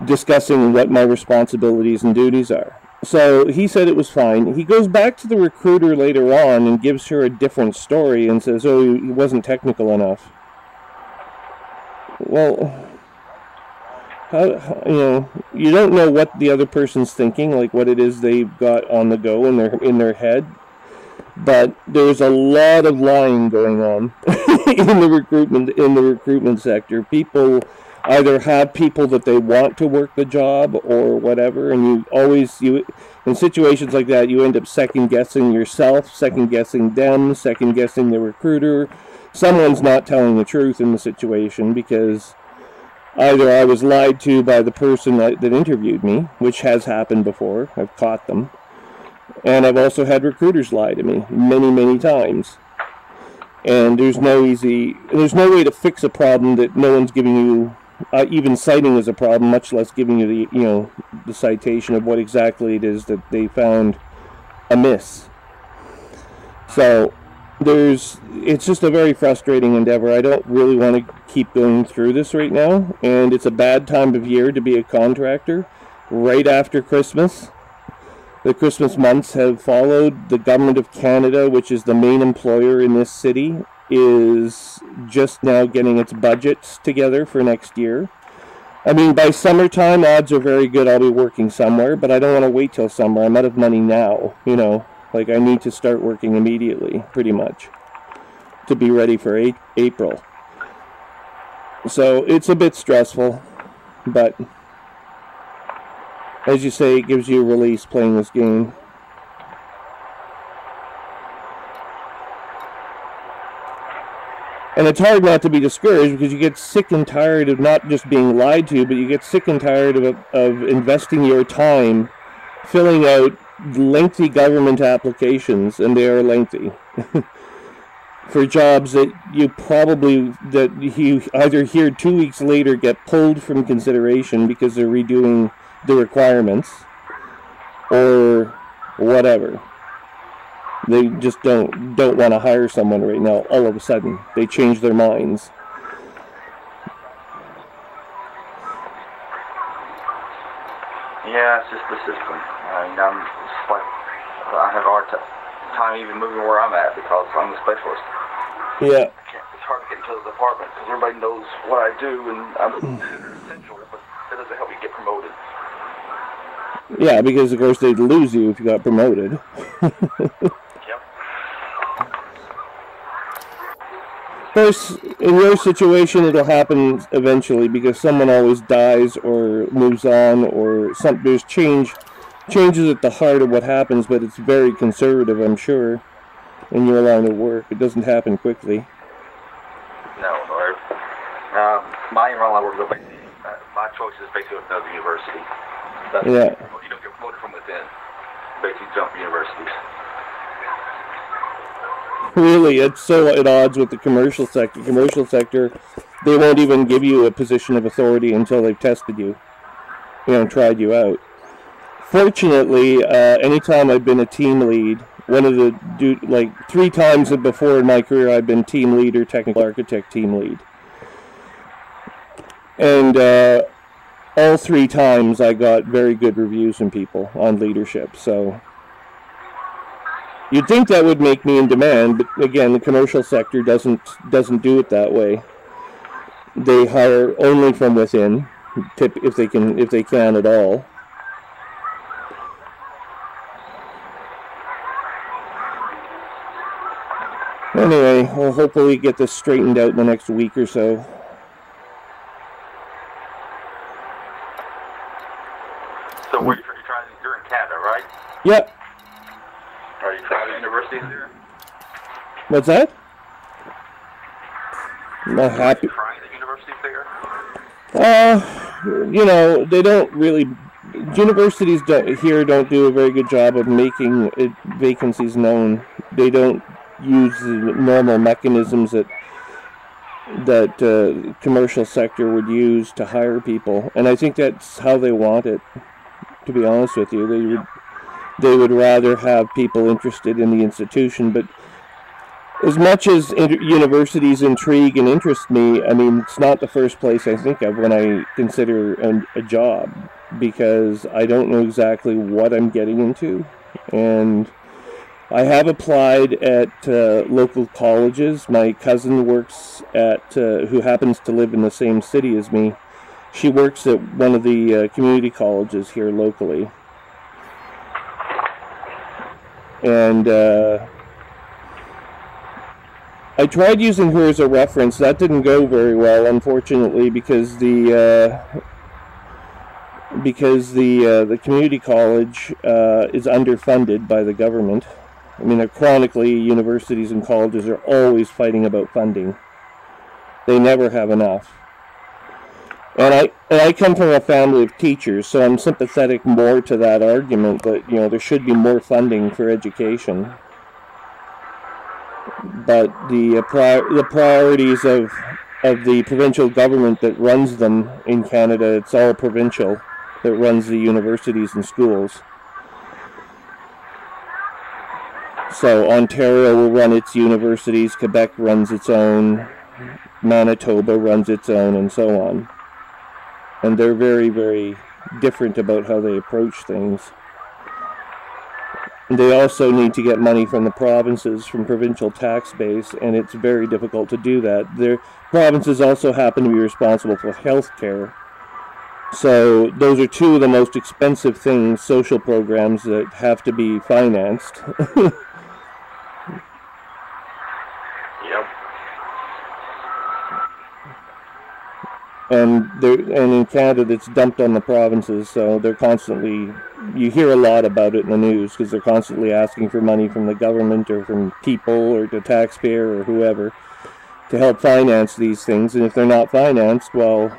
discussing what my responsibilities and duties are. So he said it was fine. He goes back to the recruiter later on and gives her a different story and says, oh, he wasn't technical enough. Well, you don't know what the other person's thinking, like what it is they've got on the go in their head. But there's a lot of lying going on in the recruitment sector. People either have people that they want to work the job or whatever, and you in situations like that you end up second guessing yourself, second guessing them, second guessing the recruiter. Someone's not telling the truth in the situation because either I was lied to by the person that interviewed me, which has happened before. I've caught them. And I've also had recruiters lie to me many, many times. And there's no way to fix a problem that no one's giving you, even citing as a problem, much less giving you the citation of what exactly it is that they found amiss. So it's just a very frustrating endeavor. I don't really want to keep going through this right now, and it's a bad time of year to be a contractor right after Christmas. The Christmas months have followed. The Government of Canada, which is the main employer in this city, is just now getting its budgets together for next year. I mean, by summertime, odds are very good I'll be working somewhere, but I don't want to wait till summer. I'm out of money now, Like, I need to start working immediately, pretty much, to be ready for April. So, it's a bit stressful, but as you say, it gives you a release playing this game. And it's hard not to be discouraged because you get sick and tired of not just being lied to, but you get sick and tired of investing your time filling out lengthy government applications, and they are lengthy, for jobs that you either hear 2 weeks later get pulled from consideration because they're redoing the requirements or whatever. They just don't want to hire someone right now. All of a sudden, they change their minds. Yeah, it's just the system. I mean, I have a hard time even moving where I'm at because I'm a specialist. Yeah. It's hard to get into the department because everybody knows what I do, and I'm essential, but that doesn't help me get promoted. Yeah, because of course they'd lose you if you got promoted. Yep. Of course, in your situation, it'll happen eventually because someone always dies or moves on, or there's changes at the heart of what happens, but it's very conservative, I'm sure, in your line of work. It doesn't happen quickly. No. My line of work, my choice is basically with another university. Yeah. You don't get promoted from within. Basically jump universities. Really, it's so at odds with the commercial sector. Commercial sector, they won't even give you a position of authority until they've tested you, tried you out. Fortunately, anytime I've been a team lead, 3 times before in my career I've been team leader, technical architect, team lead. And all 3 times I got very good reviews from people on leadership. So you'd think that would make me in demand, but again, the commercial sector doesn't do it that way. They hire only from within, if they can at all. Anyway, we'll hopefully get this straightened out in the next week or so. So you're in Canada, right? Yep. Are you trying to universities there? What's that? Not happy. Are you trying the universities there? They don't really. Universities here don't do a very good job of making vacancies known. They don't use the normal mechanisms that commercial sector would use to hire people, and I think that's how they want it. To be honest with you, they would rather have people interested in the institution. But as much as universities intrigue and interest me, I mean, it's not the first place I think of when I consider a job, because I don't know exactly what I'm getting into. And I have applied at local colleges. My cousin works who happens to live in the same city as me, She works at one of the community colleges here locally. And I tried using her as a reference. That didn't go very well, unfortunately, because the community college is underfunded by the government. I mean, chronically, universities and colleges are always fighting about funding. They never have enough. And I come from a family of teachers, so I'm sympathetic more to that argument that, you know, there should be more funding for education. But the priorities of the provincial government that runs them in Canada, it's all provincial, that runs the universities and schools. So Ontario will run its universities, Quebec runs its own, Manitoba runs its own, and so on. And they're very, very different about how they approach things. They also need to get money from the provinces, from provincial tax base, and it's very difficult to do that. Their provinces also happen to be responsible for health care. So those are two of the most expensive things, social programs, that have to be financed. Yep. And in Canada, it's dumped on the provinces, so they're constantly, you hear a lot about it in the news, because they're constantly asking for money from the government, or from people, or the taxpayer, or whoever, to help finance these things. And if they're not financed, well,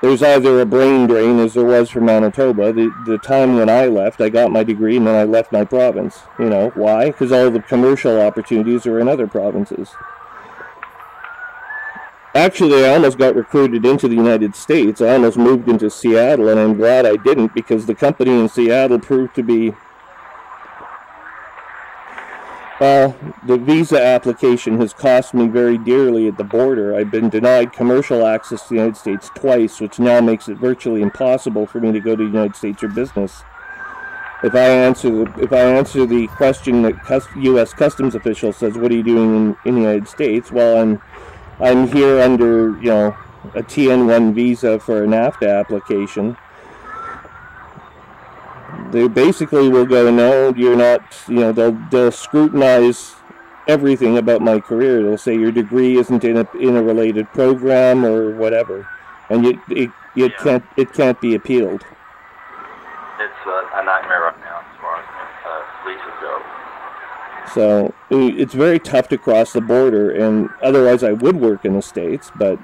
there's either a brain drain, as there was for Manitoba. The time when I left, I got my degree, and then I left my province. You know, why? Because all the commercial opportunities are in other provinces. Actually, I almost got recruited into the United States. I almost moved into Seattle, and I'm glad I didn't, because the company in Seattle proved to be... Well, the visa application has cost me very dearly at the border. I've been denied commercial access to the United States twice, which now makes it virtually impossible for me to go to the United States for business. If I answer the question that U.S. Customs official says, "What are you doing in the United States?" Well, I'm here under, you know, a TN1 visa for a NAFTA application. They basically will go, "No, you're not," you know, they'll scrutinize everything about my career. They'll say your degree isn't in a related program or whatever, and it can't be appealed. It's a nightmare right now as far as visas go. So it's very tough to cross the border, and otherwise I would work in the States, but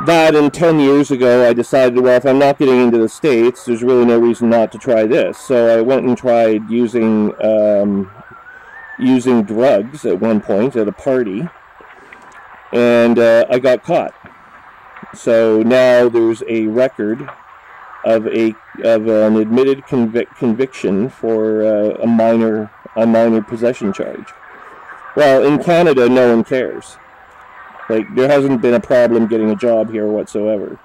that, and 10 years ago I decided, well, if I'm not getting into the States, there's really no reason not to try this. So I went and tried using drugs at one point at a party, and I got caught. So now there's a record of an admitted conviction for a minor possession charge. Well, in Canada, no one cares. Like, there hasn't been a problem getting a job here whatsoever.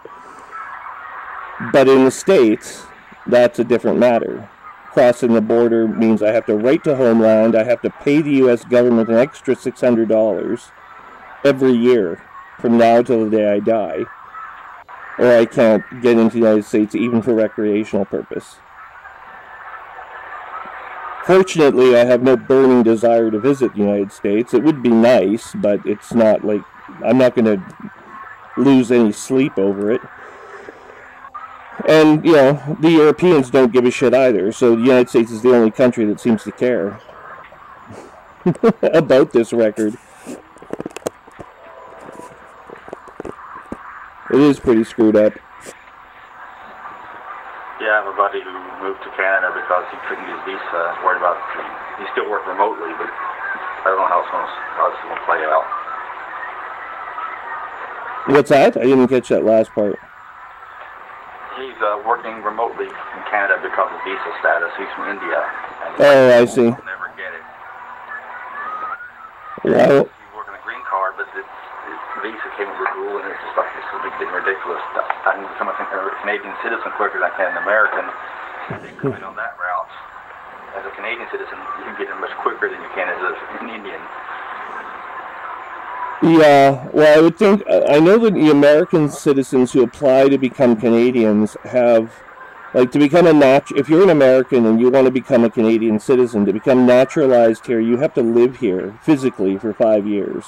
But in the States, that's a different matter. Crossing the border means I have to write to Homeland, I have to pay the U.S. government an extra $600 every year from now till the day I die, or I can't get into the United States even for recreational purpose. Fortunately, I have no burning desire to visit the United States. It would be nice, but it's not like, I'm not going to lose any sleep over it. And, you know, the Europeans don't give a shit either, so the United States is the only country that seems to care about this record. It is pretty screwed up. Yeah, I have a buddy who moved to Canada because he couldn't use visa. Worried about, he still worked remotely, but I don't know how it's going to play out. What's that? I didn't catch that last part. He's working remotely in Canada because of visa status. He's from India. And I see. He'll never get it. Well, He's working a green card, but his visa came with rule, and it's just like, this is getting ridiculous. I can become a Canadian citizen quicker than I can an American. They could on that route. As a Canadian citizen, you can get it much quicker than you can as an Indian. Yeah, well, I would think, I know that the American citizens who apply to become Canadians have, like, to become if you're an American and you want to become a Canadian citizen, to become naturalized here, you have to live here physically for 5 years.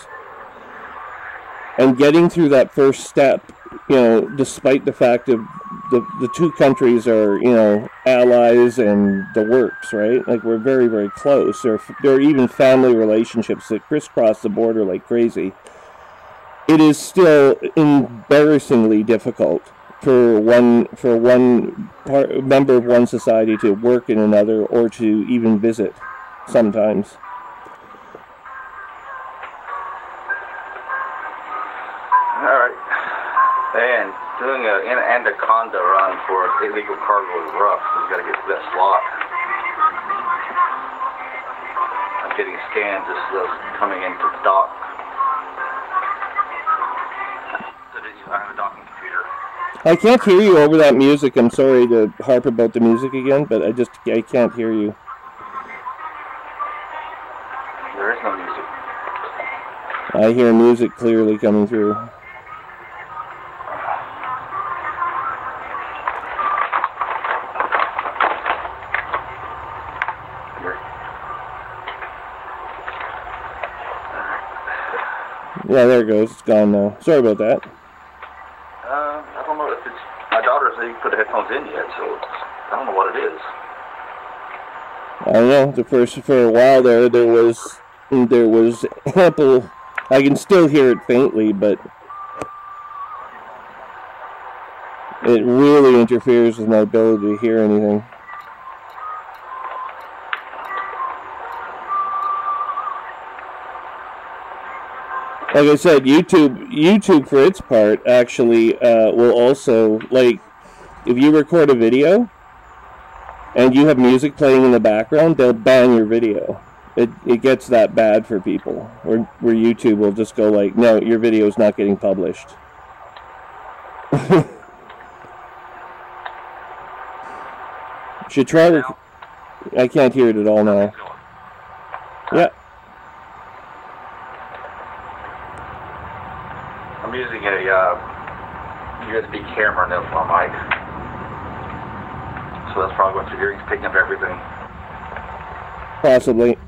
And getting through that first step, you know, despite the fact of the two countries are, you know, allies and the works, right? Like, we're very, very close. There are even family relationships that crisscross the border like crazy. It is still embarrassingly difficult for one member of one society to work in another or to even visit sometimes. And doing an anaconda run for illegal cargo is rough. We've got to get to that slot. I'm getting scans just coming into the dock. I have a docking computer. I can't hear you over that music. I'm sorry to harp about the music again, but I can't hear you. There is no music. I hear music clearly coming through. Yeah, there it goes. It's gone now. Sorry about that. I don't know if it's... My daughter said you put the headphones in yet, so I don't know what it is. I don't know. For a while there was ample... I can still hear it faintly, but it really interferes with my ability to hear anything. Like I said, YouTube for its part actually will also, like, if you record a video and you have music playing in the background, they'll ban your video. It gets that bad for people, where YouTube will just go like, no, your video is not getting published. Should try. I can't hear it at all now. Yeah. I'm using a USB camera now for my mic, so that's probably what you're hearing. It's picking up everything. Possibly.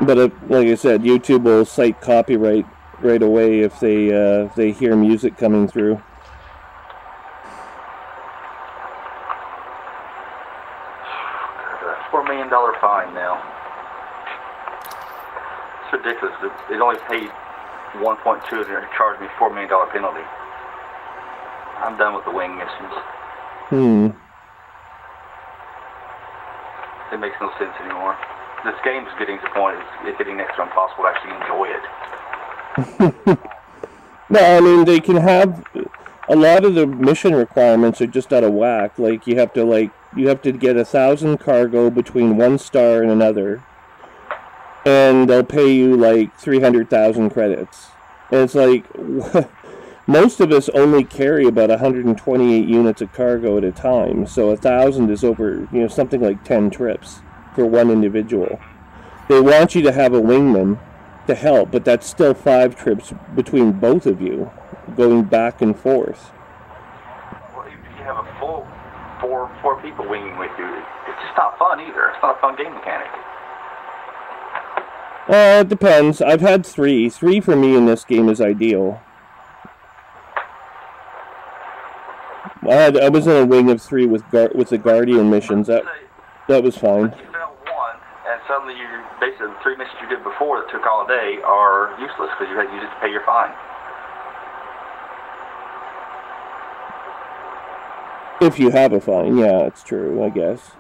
But like I said, YouTube will cite copyright right away if they hear music coming through. $4 million fine now. It's ridiculous. It only paid 1.2 and they charged me $4 million penalty. I'm done with the wing missions. It makes no sense anymore. This game's getting to the point it's getting next to impossible to actually enjoy it. No, I mean, they can have a lot of the mission requirements are just out of whack. Like, you have to get 1,000 cargo between one star and another, and they'll pay you like 300,000 credits. And it's like, most of us only carry about 128 units of cargo at a time, so 1,000 is over, something like 10 trips for one individual. They want you to have a wingman to help, but that's still 5 trips between both of you, going back and forth. Well, if you have a full four people winging with you, it's just not fun either. It's not a fun game mechanic. It depends. I've had 3. 3 for me in this game is ideal. I was in a wing of 3 with the Guardian missions. That was fine. You fail one, and suddenly basically the 3 missions you did before that took all day are useless because you just pay your fine. If you have a fine, yeah, it's true, I guess.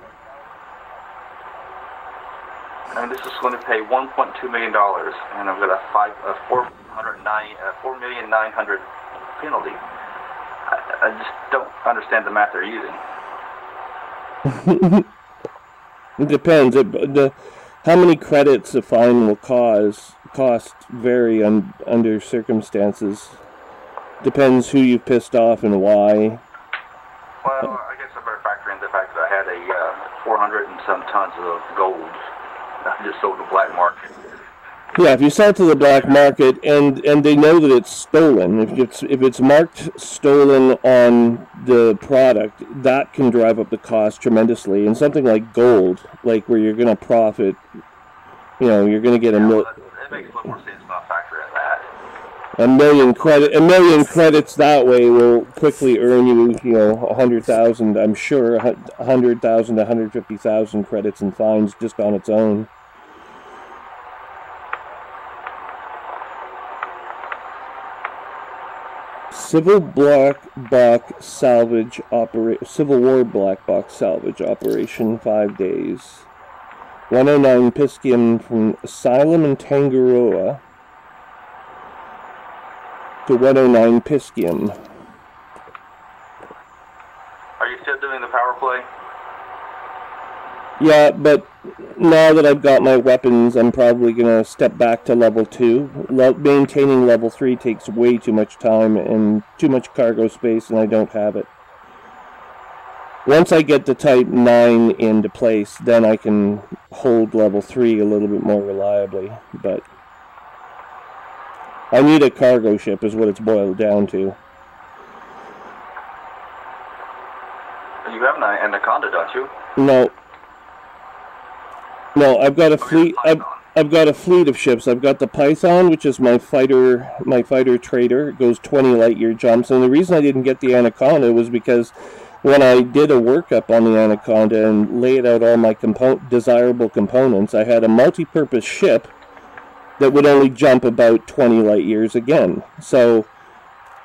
And this is going to pay $1.2 million, and I've got a $4,900,000 penalty. I just don't understand the math they're using. It depends. How many credits a fine will cost vary under circumstances. Depends who you pissed off and why. Well, I guess I better factor in the fact that I had a 400 and some tons of gold I just sold the black market. Yeah, if you sell to the black market and they know that it's stolen, if it's marked stolen on the product, that can drive up the cost tremendously. And something like gold, like where you're going to profit, you know, you're going to get it makes a little more sense not factor in that. a million credits that way will quickly earn you, you know, 100,000. I'm sure 100,000 to 150,000 credits and fines just on its own. Civil War black box salvage operation, 5 days. 109 Piscium from Asylum in Tangaroa to 109 Piscium. Are you still doing the power play? Yeah, but now that I've got my weapons, I'm probably going to step back to level 2. Maintaining level 3 takes way too much time and too much cargo space, and I don't have it. Once I get the Type 9 into place, then I can hold level 3 a little bit more reliably, but I need a cargo ship is what it's boiled down to. You have an Anaconda, don't you? No. No, I've got a fleet. I've got a fleet of ships. I've got the Python, which is my fighter trader. It goes 20 light year jumps. And the reason I didn't get the Anaconda was because when I did a workup on the Anaconda and laid out all my desirable components, I had a multi-purpose ship that would only jump about 20 light years again. So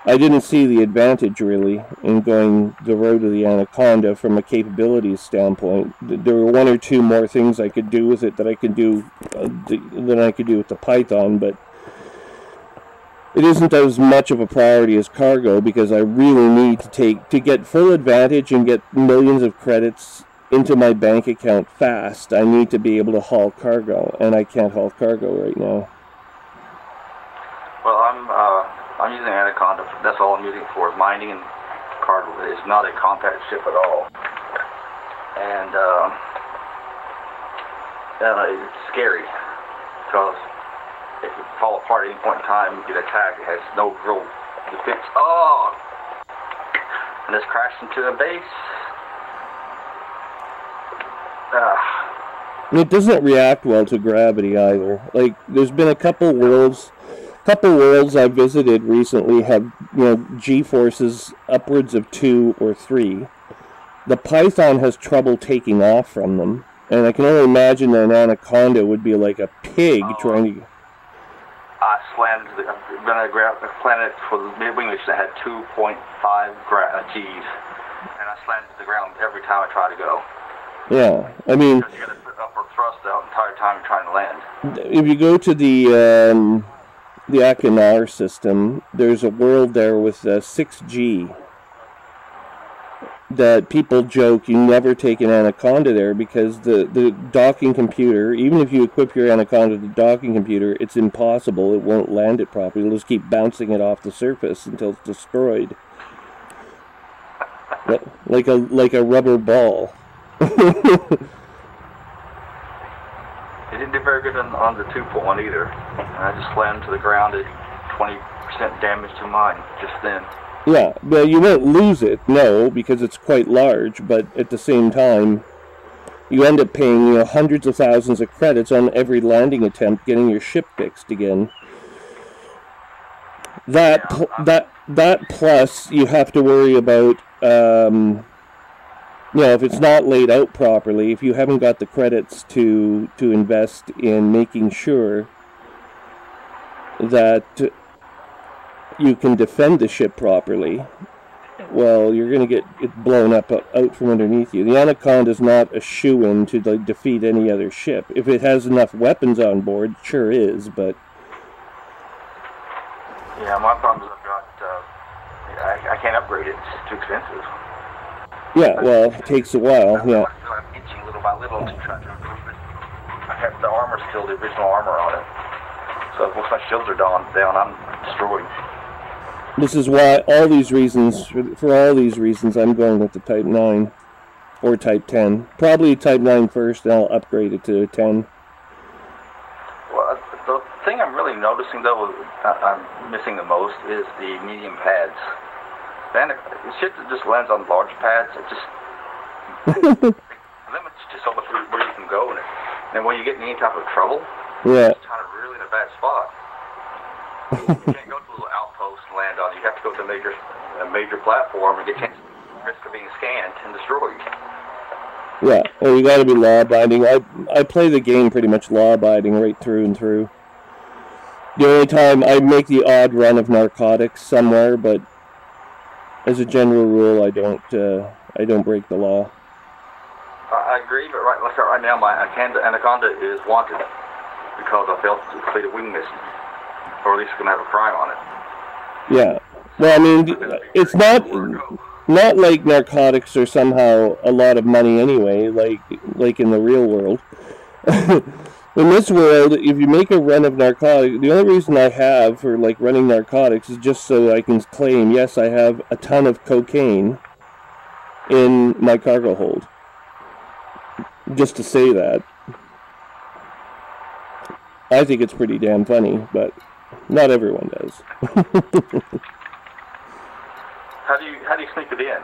I didn't see the advantage, really, in going the road of the Anaconda from a capabilities standpoint. There were one or two more things I could do with it that I could do than I could do with the Python, but it isn't as much of a priority as cargo because I really need to get full advantage and get millions of credits into my bank account fast. I need to be able to haul cargo, and I can't haul cargo right now. Well, I'm using Anaconda. That's all I'm using it for, mining and cargo. It's not a compact ship at all. And it's scary because if you fall apart at any point in time, you get attacked. It has no real defense. Oh! And it's crashed into a base. It doesn't react well to gravity either. Like, there's been a couple worlds I've visited recently have, G-forces upwards of 2 or 3. The Python has trouble taking off from them, and I can only imagine that an Anaconda would be like a pig trying to... I slammed when I planted for the mid-wing mission that had 2.5 Gs, and I slammed to the ground every time I try to go. Yeah, I mean... Because you got to put upward thrust the entire time you're trying to land. If you go to the Akinar system, there's a world there with 6G that people joke you never take an Anaconda there because the docking computer, even if you equip your Anaconda with the docking computer, it's impossible. It won't land it properly. It'll just keep bouncing it off the surface until it's destroyed. Like a rubber ball. It didn't do very good on the 2.1 either. I just slammed to the ground at 20% damage to mine just then. Yeah, well, you won't lose it, no, because it's quite large, but at the same time, you end up paying, hundreds of thousands of credits on every landing attempt getting your ship fixed again. That plus, you have to worry about, if it's not laid out properly, if you haven't got the credits to invest in making sure that you can defend the ship properly, well, you're going to get it blown up out from underneath you. The Anaconda is not a shoo-in to defeat any other ship. If it has enough weapons on board, it sure is, but... Yeah, my problem is I've got... I can't upgrade it. It's too expensive. Yeah, well, it takes a while, yeah. I'm inching little by little to try to improve it. I have the armor still, the original armor on it. So once my shields are down, I'm destroyed. This is why all these reasons, for all these reasons, I'm going with the Type 9 or Type 10. Probably Type 9 first, and I'll upgrade it to a 10. Well, really noticing, though, I'm missing the most is the medium pads. Then shit that just lands on large pads, it just limits you so much where you can go. And when you get in any type of trouble, Yeah. it's kind of really in a bad spot. You can't go to a little outpost and land on it. You have to go to a major platform and get chance risk of being scanned and destroyed. Yeah, well, you got to be law-abiding. I play the game pretty much law-abiding right through and through. The only time I make the odd run of narcotics somewhere, but as a general rule, I don't break the law. I agree, but right now, my Anaconda is wanted because I failed to complete a wing mission, or at least going to have a crime on it. Yeah. Well, I mean, it's not like narcotics are somehow a lot of money anyway, like in the real world. In this world, if you make a run of narcotics, the only reason I have for like running narcotics is just so I can claim, yes, I have a ton of cocaine in my cargo hold. Just to say that. I think it's pretty damn funny, but not everyone does. How do you sneak it in?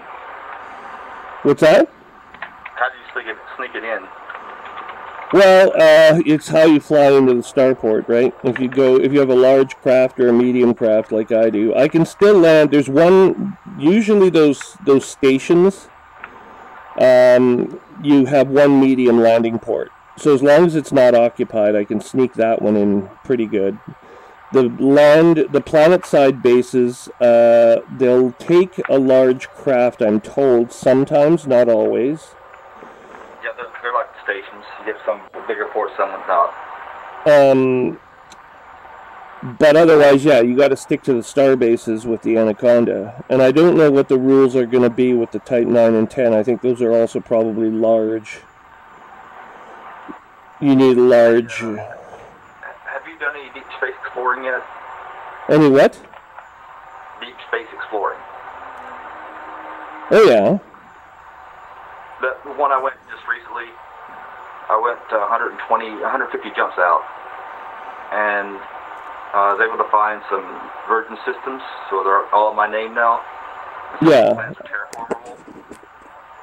What's that? How do you sneak it in? Well, it's how you fly into the starport, right? If you have a large craft or a medium craft like I do, I can still land. There's one, usually those stations, you have one medium landing port. So as long as it's not occupied, I can sneak that one in pretty good. The planet-side bases, they'll take a large craft, I'm told, sometimes, not always. Yeah, they're like stations. You have some bigger ports, some not. But otherwise, yeah, you got to stick to the star bases with the Anaconda. And I don't know what the rules are going to be with the Type 9 and 10. I think those are also probably large. You need a large... Have you done any deep space exploring yet? Any what? Deep space exploring. Oh, yeah. The one I went just recently, I went 150 jumps out, and I was able to find some Virgin systems, so they're all in my name now. Yeah. Plans are terraformable,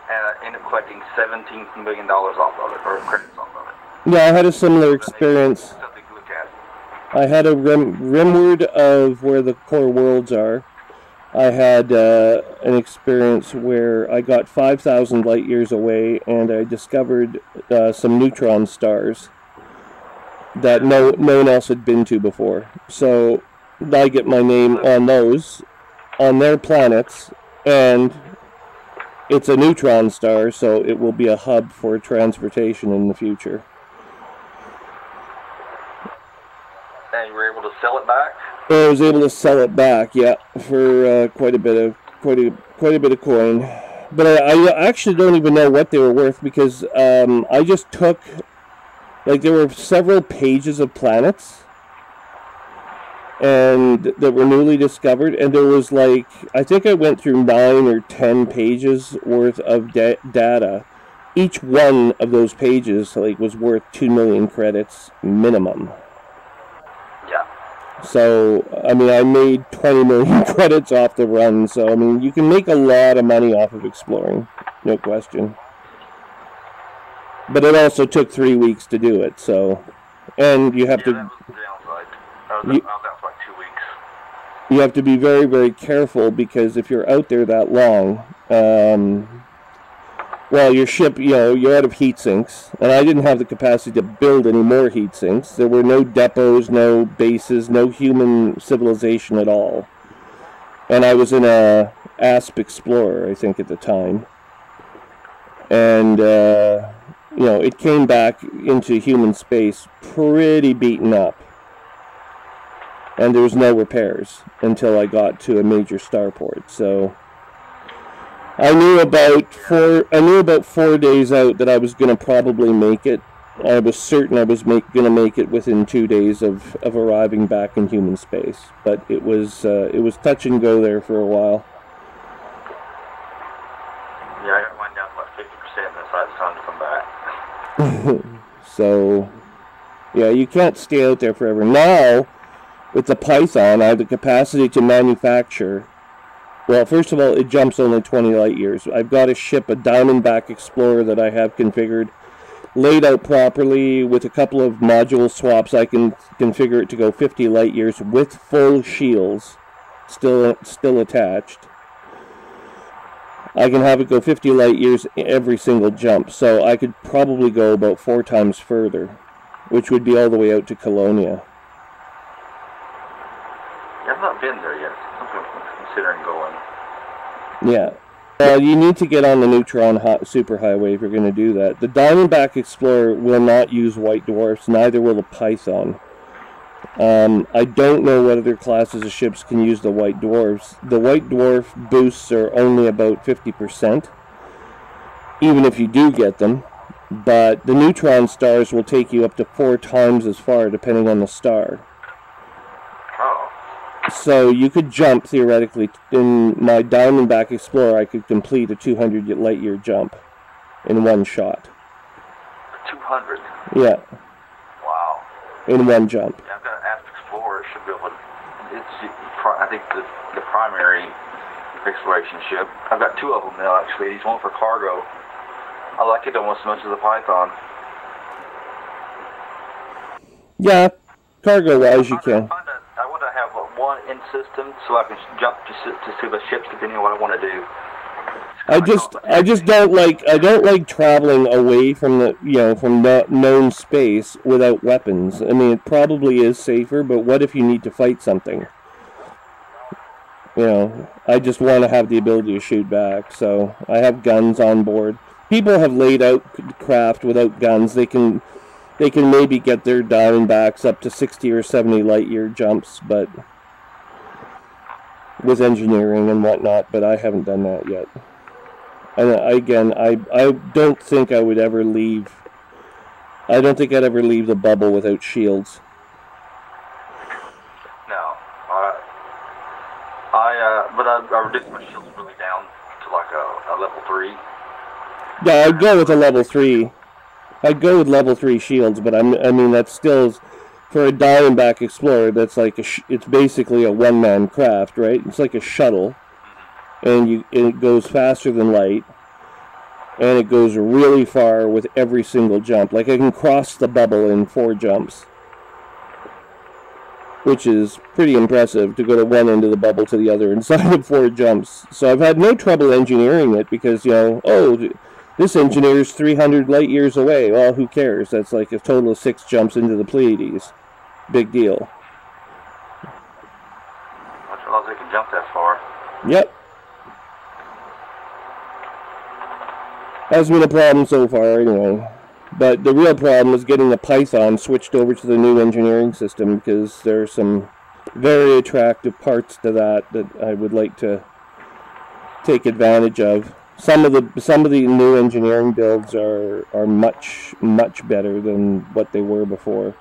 and I ended up collecting $17 million off of it, or credits off of it. Yeah, I had a similar experience. Something to look at. I had a rimward of where the core worlds are. I had an experience where I got 5,000 light years away, and I discovered some neutron stars that no one else had been to before. So I get my name on those, on their planets, and it's a neutron star, so it will be a hub for transportation in the future. And you were able to sell it back? I was able to sell it back, yeah, for quite a bit of coin. But I actually don't even know what they were worth, because I just took, like, there were several pages of planets and that were newly discovered, and there was like, I think I went through 9 or 10 pages worth of data. Each one of those pages like was worth 2 million credits minimum. So, I mean, I made 20 million credits off the run, so, I mean, you can make a lot of money off of exploring, no question. But it also took 3 weeks to do it, so, and you have to... That was the downside. I was out for like 2 weeks. You have to be very, very careful, because if you're out there that long, well, your ship, you know, you're out of heat sinks, and I didn't have the capacity to build any more heat sinks. There were no depots, no bases, no human civilization at all. And I was in a Asp Explorer, I think, at the time. And, you know, it came back into human space pretty beaten up. And there was no repairs until I got to a major starport, so... I knew about 4 days out that I was going to probably make it. I was certain I was going to make it within 2 days of arriving back in human space. But it was touch and go there for a while. Yeah, I got mine down to like 50%, and decided it's time to come back. So, yeah, you can't stay out there forever. Now, With the Python, I have the capacity to manufacture. Well, first of all, it jumps only 20 light years. I've got to ship a Diamondback Explorer that I have configured, laid out properly with a couple of module swaps. I can configure it to go 50 light years with full shields still attached. I can have it go 50 light years every single jump, so I could probably go about 4 times further, which would be all the way out to Colonia. I've not been there yet. I'm considering going. Yeah. You need to get on the Neutron Superhighway if you're going to do that. The Diamondback Explorer will not use white dwarfs, neither will the Python. I don't know what other classes of ships can use the white dwarfs. The white dwarf boosts are only about 50%, even if you do get them. But the neutron stars will take you up to 4 times as far, depending on the star. Oh. So you could jump, theoretically. In my Diamondback Explorer, I could complete a 200 light year jump in one shot. 200? Yeah. Wow. In one jump. Yeah, I've got an Aft Explorer. It should be able to... I think the primary exploration ship. I've got 2 of them now, actually. Each one for cargo. I like it almost as much as the Python. Yeah, cargo-wise you can. I want to have one in system so I can jump to see the ships depending on what I want to do. I just don't like traveling away from the from known space without weapons. I mean, it probably is safer, but what if you need to fight something? I just want to have the ability to shoot back. So I have guns on board. People have laid out craft without guns. They can maybe get their Diamondbacks up to 60 or 70 light year jumps, but with engineering and whatnot. But I haven't done that yet. And again, I don't think I would ever leave. I don't think I'd ever leave the bubble without shields. No, but I reduced my shields really down to like a level 3. Yeah, I'd go with a level 3. I'd go with level 3 shields, but I mean that's still, for a Diamondback Explorer, that's like it's basically a one-man craft, right? It's like a shuttle, and it goes faster than light, and it goes really far with every single jump. Like I can cross the bubble in 4 jumps, which is pretty impressive to go to one end of the bubble to the other inside of 4 jumps. So I've had no trouble engineering it because this engineer's 300 light years away. Well, who cares? That's like a total of 6 jumps into the Pleiades. Big deal. I don't know if they can jump that far. Yep. Hasn't been a problem so far, anyway. But the real problem is getting the Python switched over to the new engineering system, because there are some very attractive parts to that I would like to take advantage of. Some of the new engineering builds are much better than what they were before.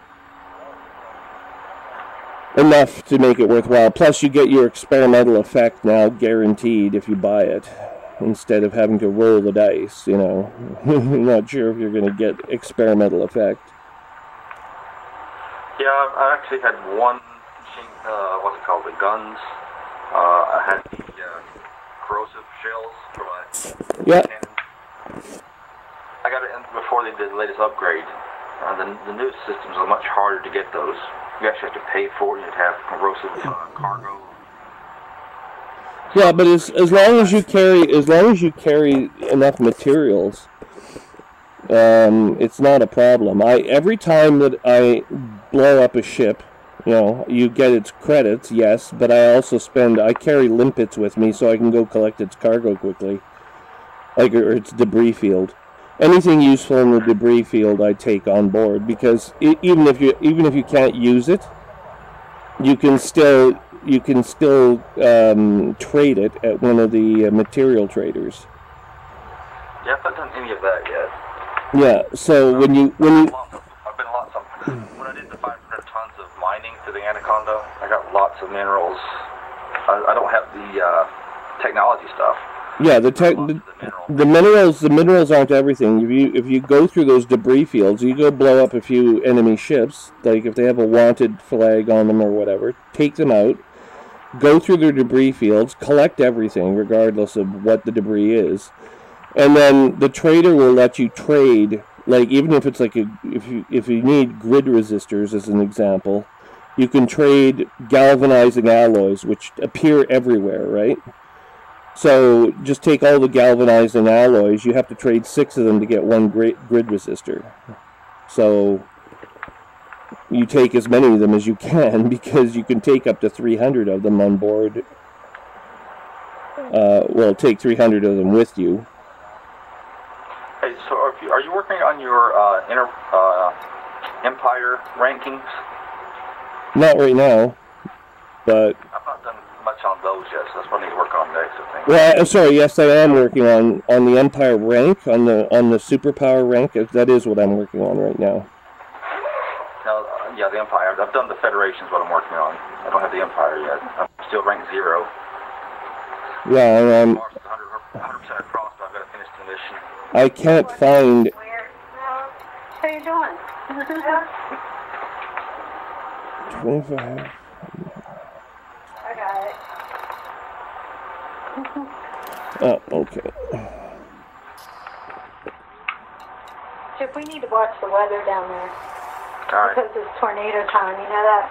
Enough to make it worthwhile. Plus, you get your experimental effect now guaranteed if you buy it, instead of having to roll the dice. You're not sure if you're going to get experimental effect. Yeah, I actually had one machine. What's it called? The guns. I had the corrosive shells for my cannon. I got it in before they did the latest upgrade. The new systems are much harder to get those. You actually have to pay for it. You have to have corrosive cargo. Yeah, but as long as you carry enough materials, it's not a problem. Every time that I blow up a ship, you get its credits, yes, but I carry limpets with me so I can go collect its cargo quickly, or its debris field. Anything useful in the debris field I take on board, because even if you can't use it, you can still trade it at one of the material traders. Yeah, I haven't done any of that yet. Yeah, so when you I've been lots of when I did the 500 tons of mining to the Anaconda, I got lots of minerals. I don't have the technology stuff. Yeah, the mineral The minerals aren't everything. If you go through those debris fields, you go blow up a few enemy ships, like if they have a wanted flag on them or whatever, take them out, go through their debris fields, collect everything, regardless of what the debris is, and then the trader will let you trade. Like even if it's like if you need grid resistors as an example, you can trade galvanizing alloys, which appear everywhere, right? So just take all the galvanizing alloys. You have to trade 6 of them to get one grid resistor. So you take as many of them as you can, because you can take up to 300 of them on board. Well, take 300 of them with you. Hey, so are you working on your Empire rankings? Not right now, but I've not done much on those yet, so that's what I need to work on next, I think. well, sorry, yes, I am working on the Empire rank, on the superpower rank. That is what I'm working on right now. No, yeah, the Empire. I've done the Federation is what I'm working on. I don't have the Empire yet. I'm still ranked 0. Yeah, and Mars is 100% across, but I've got to finish the mission. I can't find. How you doing? 25. I got it. Oh, okay. Chip, we need to watch the weather down there. All right. Because it's tornado time, you know that?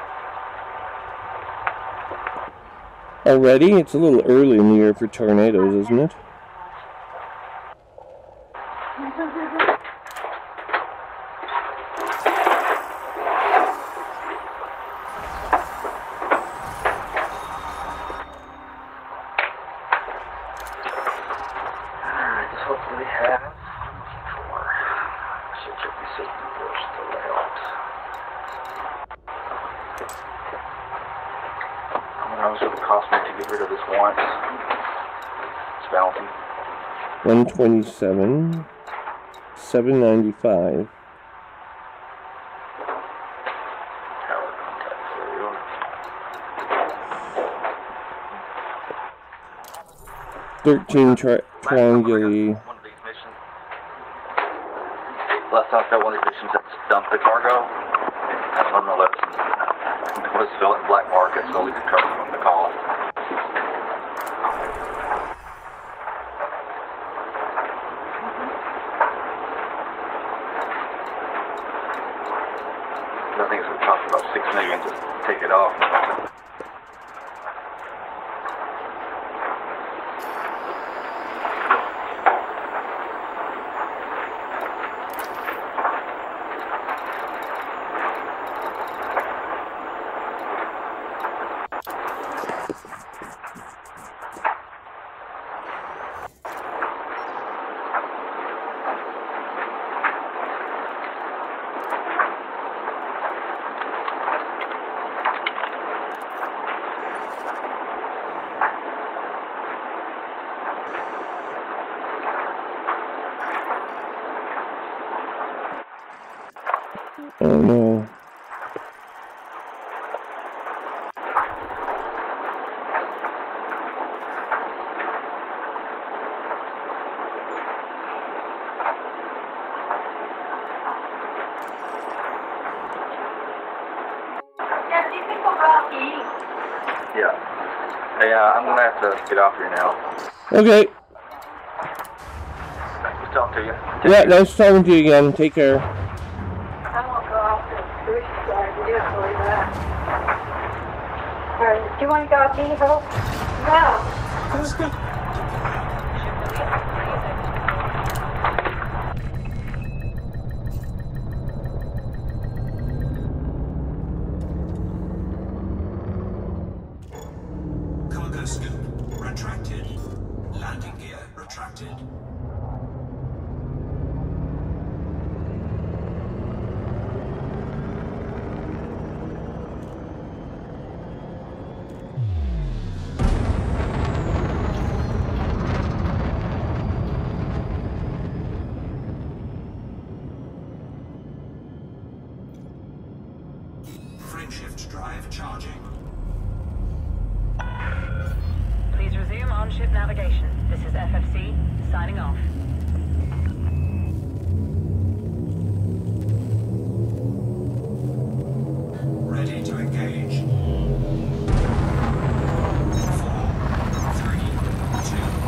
Already? It's a little early in the year for tornadoes, isn't it? It's balancing. 127, 795. Trianguli. One of these missions. Last time I felt one of these missions that dumped the cargo. That's on the left. It was still in black market, so we could cover from the call. I think it's going to cost about $6 million to take it off. Oh no. Yeah. Hey, I'm going to have to get off here now. Okay. Nice to talk to you. Yeah, nice talking to you again. Take care. I won't go off the grocery store to do it for you, that. Or, do you want to go up to Hope? No. Cargo scoop retracted. Landing gear retracted. Frameshift drive charging. Please resume on-ship navigation. This is FM. FFC, signing off. Ready to engage. 4, 3, 2.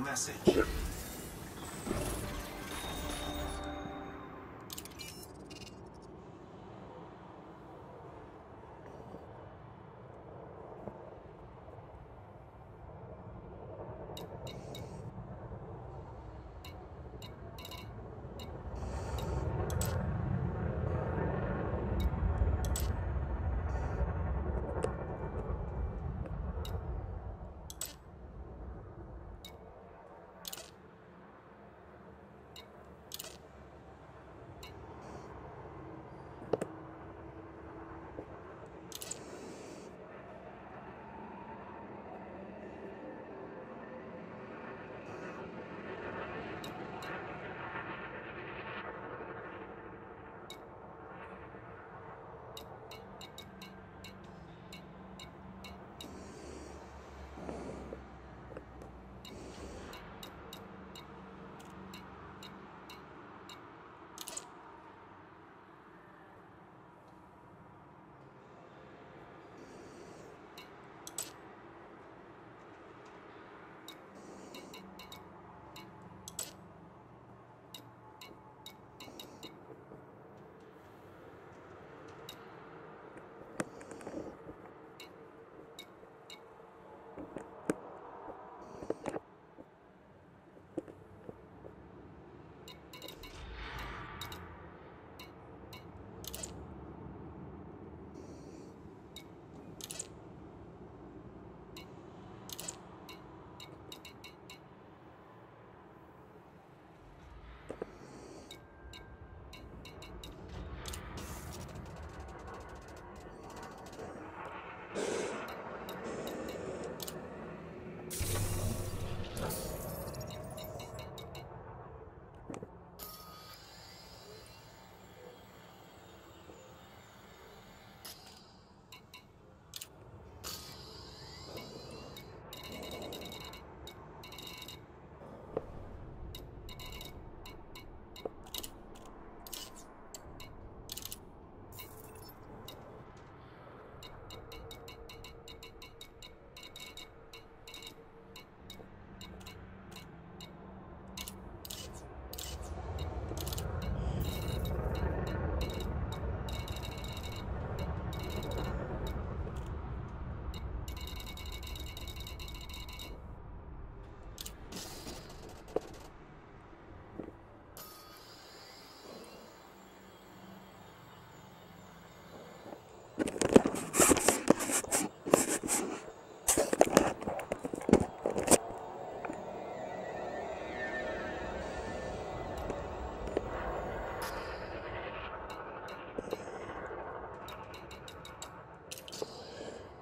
message.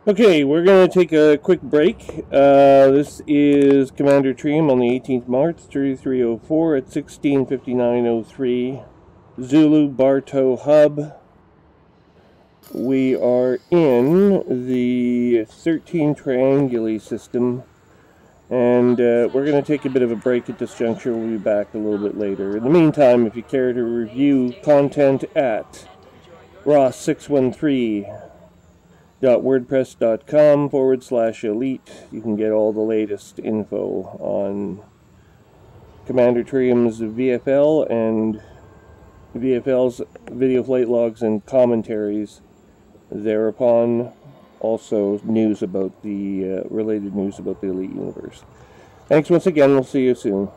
Okay, we're going to take a quick break. This is Commander Trium on the 18th March, 3304 at 16:59:03, Zulu Bartow Hub. We are in the 13 Trianguli system, and we're going to take a bit of a break at this juncture. We'll be back a little bit later. In the meantime, if you care to review content at ross613.wordpress.com/elite, you can get all the latest info on Commander Trium's VFL and VFL's video flight logs and commentaries thereupon. Also news about the related news about the Elite universe. Thanks once again. We'll see you soon.